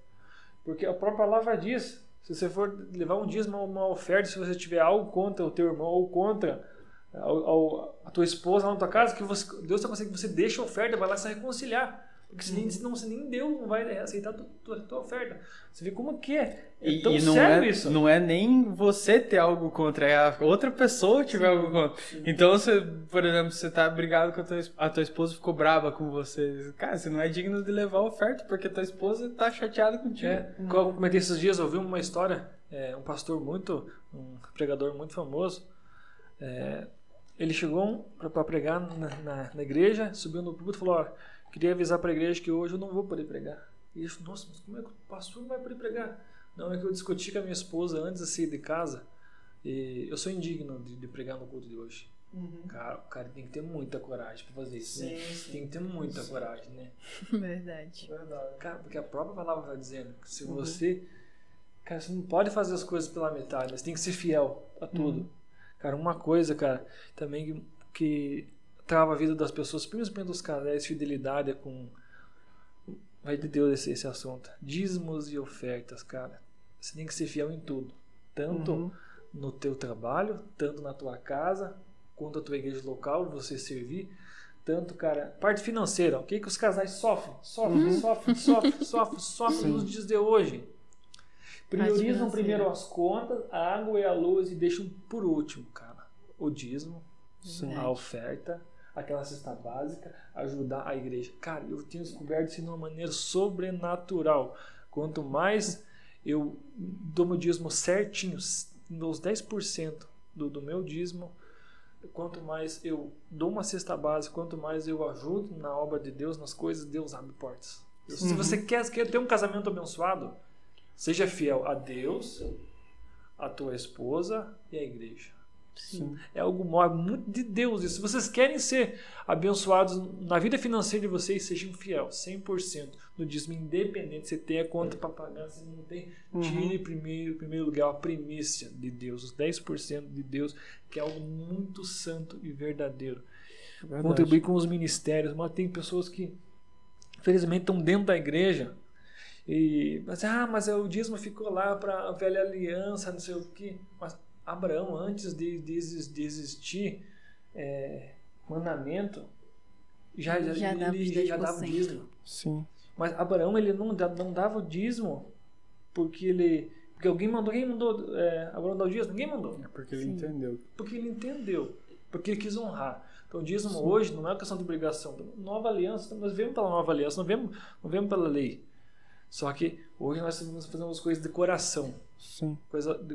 Porque a própria palavra diz, se você for levar um dízimo, uma oferta, se você tiver algo contra o teu irmão ou contra a tua esposa lá na tua casa, que Deus está conseguindo que você deixe a oferta, vai lá se reconciliar. Porque senão você nem Deus não vai aceitar a tua oferta. Você vê como que é. É tão sério isso. Não é nem você ter algo contra, é a outra pessoa tiver algo contra. Então, por exemplo, você tá brigado com a tua esposa, ficou brava com você. Cara, você não é digno de levar a oferta, porque tua esposa tá chateada contigo. Como eu comentei esses dias, eu ouvi uma história, um pastor um pregador muito famoso, ele chegou para pregar na igreja, subiu no púlpito e falou, ó, queria avisar para a igreja que hoje eu não vou poder pregar. E ele falou, nossa, mas como é que o pastor não vai poder pregar? Não, é que eu discuti com a minha esposa antes de sair de casa e eu sou indigno de pregar no culto de hoje. Cara, o cara tem que ter muita coragem para fazer isso, né? Tem que ter muita coragem, né? Verdade. Cara, porque a própria palavra está dizendo que se você... Cara, você não pode fazer as coisas pela metade, você tem que ser fiel a tudo. Cara, uma coisa, cara, também que trava a vida das pessoas, principalmente dos casais, fidelidade vai de Deus esse assunto. Dízimos e ofertas, cara. Você tem que ser fiel em tudo. Tanto no teu trabalho, tanto na tua casa, quanto a tua igreja local, você servir. Tanto, cara, parte financeira. O que os casais sofrem nos dias de hoje. Priorizam primeiro as contas, a água e a luz e deixam por último, cara. O dízimo, a oferta, aquela cesta básica, ajudar a igreja. Cara, eu tenho descoberto isso de uma maneira sobrenatural. Quanto mais eu dou meu dízimo certinho, meus 10% do meu dízimo, quanto mais eu dou uma cesta básica, quanto mais eu ajudo na obra de Deus, nas coisas, Deus abre portas. Se você quer ter um casamento abençoado, seja fiel a Deus, a tua esposa e a igreja. Sim. É algo muito de Deus. E se vocês querem ser abençoados na vida financeira de vocês, sejam fiéis 100% no dízimo, independente se tem a conta para pagar, se não tem, tire em primeiro lugar a primícia de Deus, os 10% de Deus, que é algo muito santo e verdadeiro. Contribuir com os ministérios, mas tem pessoas que infelizmente estão dentro da igreja mas o dízimo ficou lá para a velha aliança, não sei o que. Mas Abraão, antes de existir mandamento, já dava o dízimo. Sim. Mas Abraão, ele não dava o dízimo porque alguém mandou. Quem mandou Abraão dar o dízimo? Ninguém mandou. É porque ele entendeu. Porque ele entendeu. Porque ele quis honrar. Então o dízimo hoje não é uma questão de obrigação. Nova aliança, nós vemos pela nova aliança, não vemos pela lei. Só que hoje nós fazemos coisas de coração. Sim.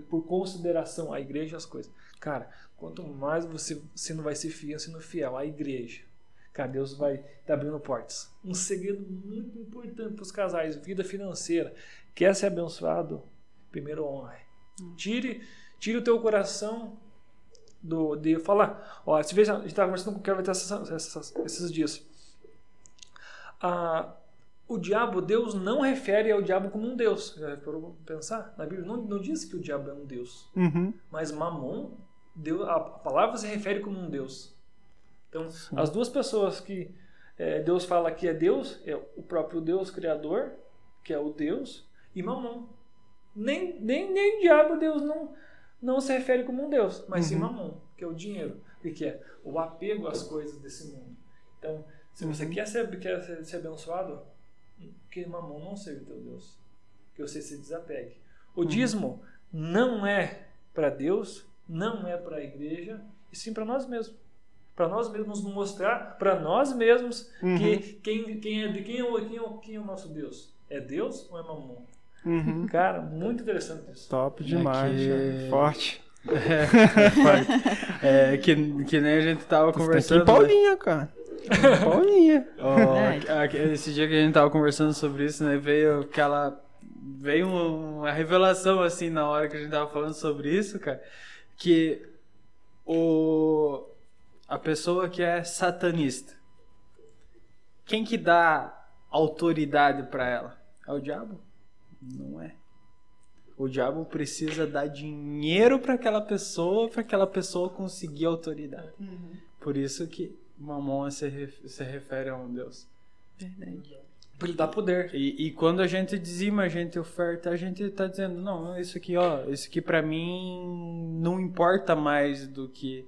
Por consideração à igreja e as coisas. Cara, quanto mais você não vai ser fiel, sendo fiel à igreja, cara, Deus vai estar abrindo portas. Um segredo muito importante para os casais, vida financeira. Quer ser abençoado? Primeiro honre. Tire o teu coração de falar. Ó, se veja, a gente estava conversando com o Kevin esses dias. O diabo, Deus não refere ao diabo como um Deus. Já parou para pensar? Na Bíblia não diz que o diabo é um Deus. Mas Mamon, a palavra se refere como um Deus. Então, as duas pessoas que Deus fala que é Deus, é o próprio Deus Criador, que é o Deus, e Mamon. Nem o diabo, Deus não se refere como um Deus, mas sim Mamon, que é o dinheiro. O que é? O apego às coisas desse mundo. Então, se você quer ser abençoado, que Mamon não seja o teu Deus. Que você se desapegue. O dízimo não é para Deus, não é para a igreja, e sim para nós mesmos. Para nós mesmos nos mostrar, para nós mesmos, que quem é o nosso Deus? É Deus ou é Mamon? Cara, muito interessante isso. Top demais. Forte. Que nem a gente tava conversando. Tem Paulinha, cara. Paulinha. Esse dia que a gente tava conversando sobre isso, né, veio uma revelação assim na hora que a gente tava falando sobre isso, cara, que a pessoa que é satanista, quem que dá autoridade para ela? É o diabo? Não é. O diabo precisa dar dinheiro para aquela pessoa conseguir autoridade. Por isso que Mamon se refere a um Deus. Verdade. Para ele dar poder. E quando a gente dizima, a gente oferta, a gente tá dizendo, não, isso aqui para mim não importa mais do que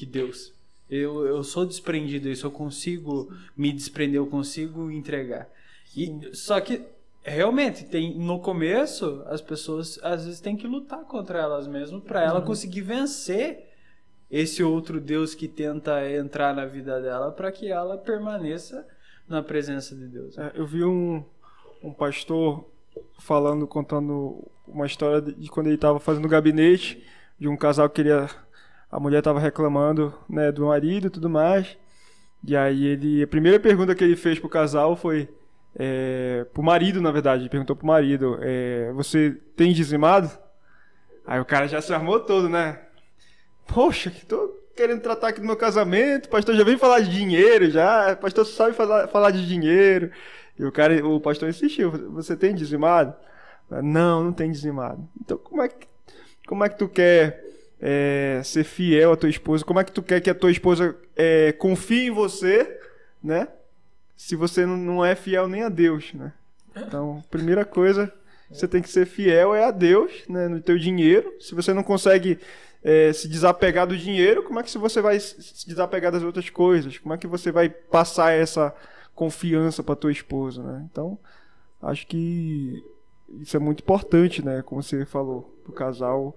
Deus. Eu sou desprendido disso, eu consigo me desprender, eu consigo entregar. Só que realmente no começo as pessoas às vezes têm que lutar contra elas mesmas para ela conseguir vencer esse outro Deus que tenta entrar na vida dela, para que ela permaneça na presença de Deus. Eu vi um pastor contando uma história de quando ele estava fazendo gabinete de um casal que a mulher estava reclamando, né, do marido e tudo mais. E aí a primeira pergunta que ele fez pro casal foi pro marido, na verdade, ele perguntou pro marido, você tem dizimado? Aí o cara já se armou todo, né? Poxa, que tô querendo tratar aqui do meu casamento, o pastor já vem falar de dinheiro, o pastor só sabe falar de dinheiro. E o pastor insistiu, você tem dizimado? Não tem dizimado. Então como é que tu quer ser fiel à tua esposa? Como é que tu quer que a tua esposa confie em você, né? Se você não é fiel nem a Deus, né? Então, primeira coisa, você tem que ser fiel a Deus, né, no teu dinheiro. Se você não consegue se desapegar do dinheiro, como é que você vai se desapegar das outras coisas? Como é que você vai passar essa confiança para tua esposa, né? Então, acho que isso é muito importante, né? Como você falou, pro casal,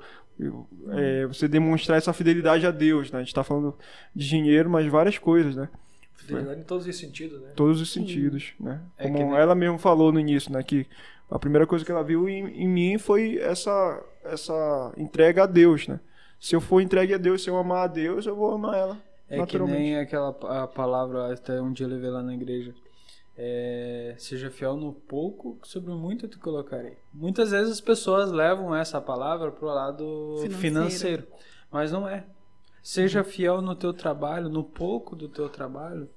você demonstrar essa fidelidade a Deus, né? A gente está falando de dinheiro, mas várias coisas, né? Fidelidade em todos os sentidos, né? Todos os sentidos, né? Como ela mesmo falou no início, né? Que a primeira coisa que ela viu em mim foi essa entrega a Deus, né? Se eu for entregue a Deus, se eu amar a Deus, eu vou amar ela. Que nem a palavra, até um dia eu levei lá na igreja. Seja fiel no pouco, sobre o muito eu te colocarei. Muitas vezes as pessoas levam essa palavra pro lado financeiro, mas não é. Seja fiel no teu trabalho, no pouco do teu trabalho,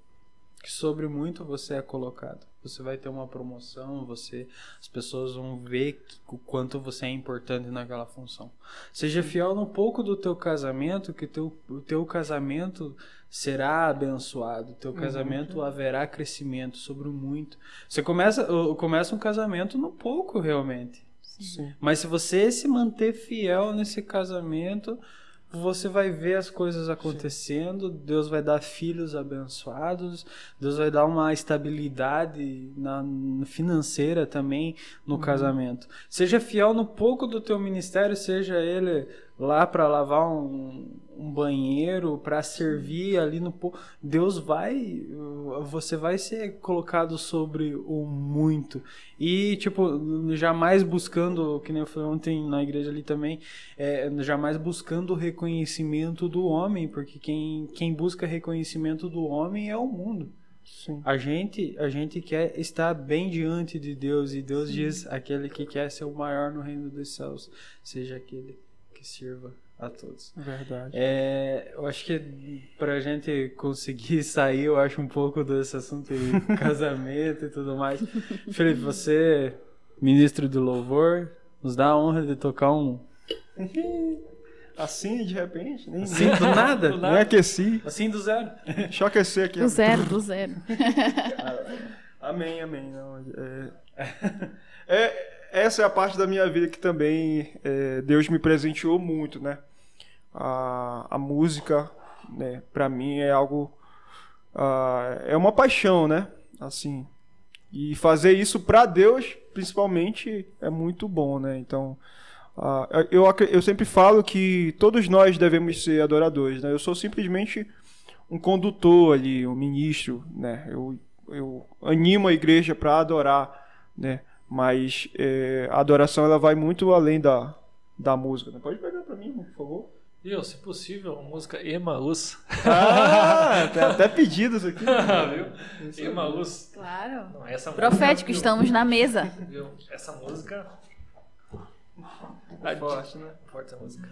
que sobre muito você é colocado. Você vai ter uma promoção, as pessoas vão ver o quanto você é importante naquela função. Seja fiel no pouco do teu casamento, que o teu casamento será abençoado, o teu casamento haverá crescimento sobre o muito. Você começa um casamento no pouco, realmente. Sim. Mas se você se manter fiel nesse casamento, você vai ver as coisas acontecendo. Sim. Deus vai dar filhos abençoados, Deus vai dar uma estabilidade financeira também no casamento. Seja fiel no pouco do teu ministério, seja ele lá para lavar um banheiro, para servir ali no povo. Você vai ser colocado sobre o muito. E, tipo, jamais buscando, que nem eu falei ontem na igreja ali também, jamais buscando o reconhecimento do homem, porque quem busca reconhecimento do homem é o mundo. Sim. A gente quer estar bem diante de Deus, e Deus diz: aquele que quer ser o maior no reino dos céus, seja aquele que sirva a todos. Verdade. Eu acho que pra gente conseguir sair, eu acho, um pouco desse assunto de casamento e tudo mais. Felipe, você, ministro do louvor, nos dá a honra de tocar um... Assim, de repente? Nem assim, do nada? Nem aqueci. Assim, do zero. Deixa eu aquecer aqui. Do zero. Amém. Não, essa é a parte da minha vida que também Deus me presenteou muito, né? A música, né, pra mim é algo... é uma paixão, né? Assim, e fazer isso pra Deus, principalmente, é muito bom, né? Então... eu sempre falo que todos nós devemos ser adoradores, né? Eu sou simplesmente um condutor ali, um ministro, né? Eu animo a igreja para adorar, né? Mas a adoração ela vai muito além da música, né? Pode pegar para mim, por favor. Se possível, a música Emaús. Tem até pedidos aqui. Viu? Emaús. Claro. Não, essa Profético, música, estamos na mesa. Viu? Essa música... Forte, né? Forte essa música.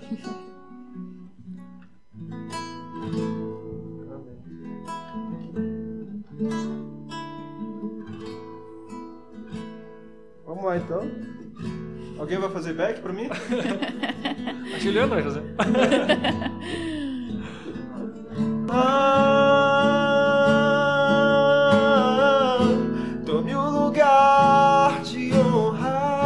Vamos lá, então. Alguém vai fazer back pra mim? A Juliana vai fazer. Tome o lugar de honrar.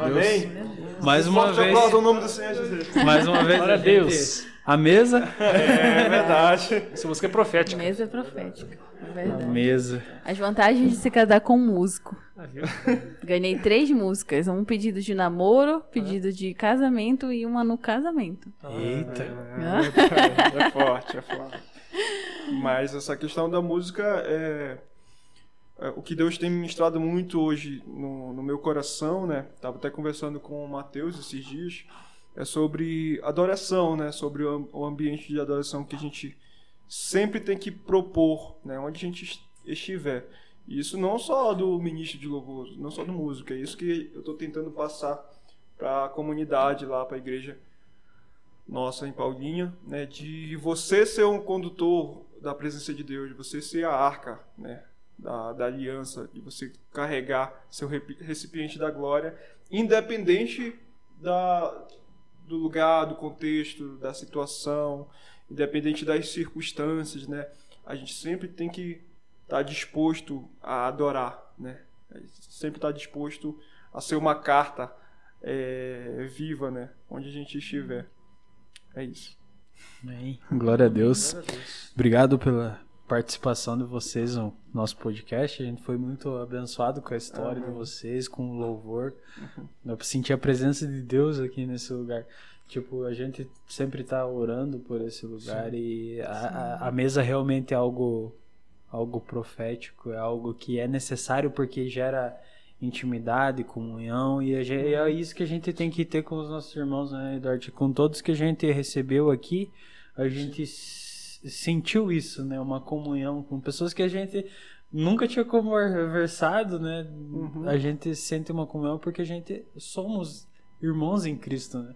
Amém. Mais uma vez. Aplauda o nome do Senhor Jesus. Mais uma vez. Glória a Deus. A mesa. É verdade. Essa música é profética. Mesa profética. É verdade. A mesa. As vantagens de se casar com um músico. Viu? Ganhei 3 músicas. Um pedido de namoro, pedido de casamento e uma no casamento. Eita. É forte. Mas essa questão da música o que Deus tem ministrado muito hoje no meu coração, né? Tava até conversando com o Mateus esses dias. É sobre adoração, né? Sobre o ambiente de adoração que a gente sempre tem que propor, né? Onde a gente estiver. E isso não só do ministro de louvor, não só do músico. É isso que eu estou tentando passar para a comunidade lá, para a igreja nossa em Paulinha, né? De você ser um condutor da presença de Deus, de você ser a arca, né? Da aliança, de você carregar seu recipiente da glória, independente do lugar, do contexto, da situação, independente das circunstâncias, né? A gente sempre tem que estar disposto a adorar, né? Sempre estar disposto a ser uma carta viva, né? Onde a gente estiver. É isso. Bem, glória a Deus. Obrigado pela participação de vocês no nosso podcast. A gente foi muito abençoado com a história de vocês, com o louvor. Eu senti a presença de Deus aqui nesse lugar. Tipo, a gente sempre tá orando por esse lugar. Sim. E a mesa realmente é algo profético, é algo que é necessário porque gera intimidade, comunhão, e é isso que a gente tem que ter com os nossos irmãos, né, Eduardo? Com todos que a gente recebeu aqui, a gente sentiu isso, né? Uma comunhão com pessoas que a gente nunca tinha conversado, né? A gente sente uma comunhão porque a gente somos irmãos em Cristo, né?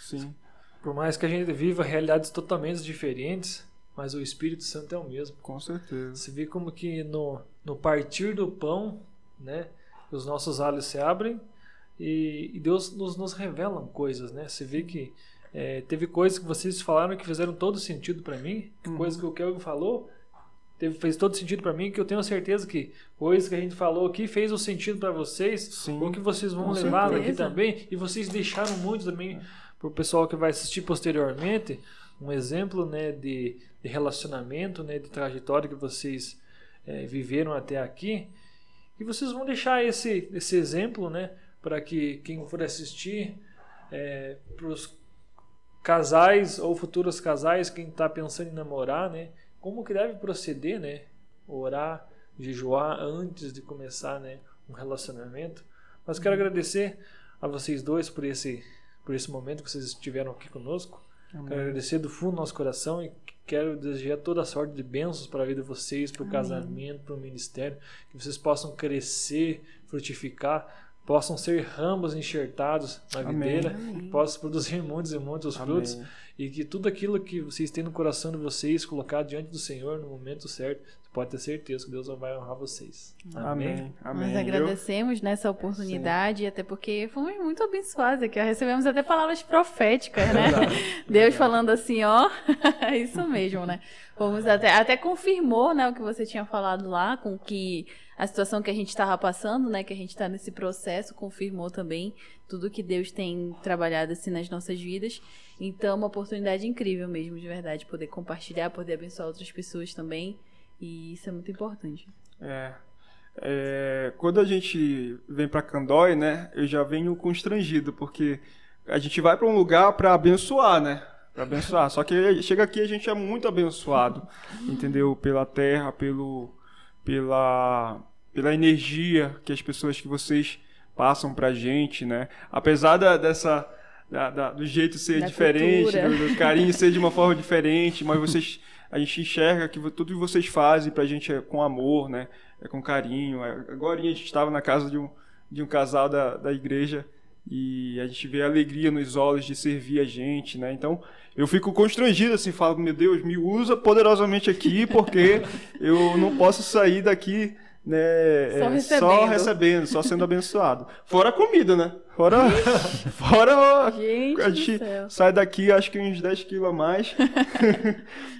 Sim. Por mais que a gente viva realidades totalmente diferentes, mas o Espírito Santo é o mesmo. Com certeza. Você vê como que no partir do pão, né? Os nossos olhos se abrem e Deus nos revela coisas, né? Você vê que teve coisas que vocês falaram que fizeram todo sentido para mim, coisas que o Kelvin falou fez todo sentido para mim, que eu tenho certeza que coisas que a gente falou aqui fez o sentido para vocês. Sim, ou que vocês vão levar daqui também, e vocês deixaram muito também para o pessoal que vai assistir posteriormente um exemplo, né, de relacionamento, né, de trajetória que vocês viveram até aqui, e vocês vão deixar esse exemplo, né, para que quem for assistir, para os casais ou futuros casais, quem está pensando em namorar, né, como que deve proceder, né, orar, jejuar antes de começar, né, um relacionamento. Mas quero agradecer a vocês dois por esse momento que vocês estiveram aqui conosco. Amém. Quero agradecer do fundo do nosso coração e quero desejar toda a sorte de bênçãos para a vida de vocês, para o casamento, para o ministério, que vocês possam crescer, frutificar, possam ser ramos enxertados na videira, que possam produzir muitos e muitos frutos, e que tudo aquilo que vocês têm no coração de vocês, colocar diante do Senhor no momento certo, você pode ter certeza que Deus vai honrar vocês. Amém. Nós agradecemos nessa oportunidade, até porque fomos muito abençoados aqui, recebemos até palavras proféticas, né? Deus falando assim, ó, é isso mesmo, né? Fomos até confirmou, né, o que você tinha falado lá, com que a situação que a gente estava passando, né, que a gente está nesse processo, confirmou também tudo que Deus tem trabalhado assim nas nossas vidas. Então, uma oportunidade incrível mesmo, de verdade, poder compartilhar, poder abençoar outras pessoas também, e isso é muito importante. Quando a gente vem para Candói, né, eu já venho constrangido, porque a gente vai para um lugar para abençoar, né? Para abençoar. Só que chega aqui a gente é muito abençoado, entendeu? Pela terra, pela energia que as pessoas que vocês passam pra gente, né? Apesar do jeito ser diferente, do carinho ser de uma forma diferente, mas a gente enxerga que tudo que vocês fazem pra gente é com amor, né? É com carinho. Agora a gente estava na casa de um casal da igreja e a gente vê a alegria nos olhos de servir a gente, né? Então eu fico constrangido assim, falo, meu Deus, me usa poderosamente aqui, porque eu não posso sair daqui, né, só só sendo abençoado. Fora a comida, né? Fora gente, a gente sai daqui acho que uns 10 quilos a mais.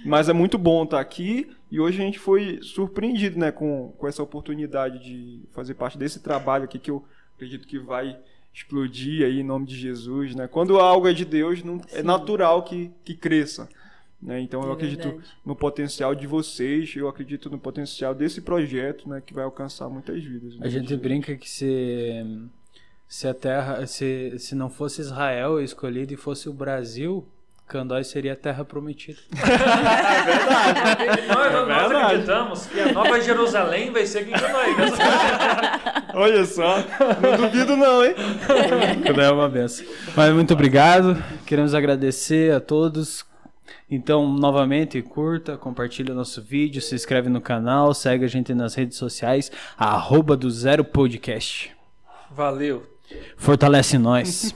Mas é muito bom estar aqui, e hoje a gente foi surpreendido, né, com essa oportunidade de fazer parte desse trabalho aqui, que eu acredito que vai explodir aí em nome de Jesus, né? Quando algo é de Deus, é natural que cresça, né? Então eu acredito no potencial de vocês, eu acredito no potencial desse projeto, né, que vai alcançar muitas vidas. A gente brinca que se a terra, se não fosse Israel escolhido e fosse o Brasil, Candói seria a terra prometida. É verdade. Nós acreditamos que a Nova Jerusalém vai ser aqui em Candói. Olha só, não duvido não, hein? Candói é uma benção. Mas muito obrigado, queremos agradecer a todos. Então, novamente, curta, compartilha o nosso vídeo, se inscreve no canal, segue a gente nas redes sociais, @do0podcast. Valeu. Fortalece nós.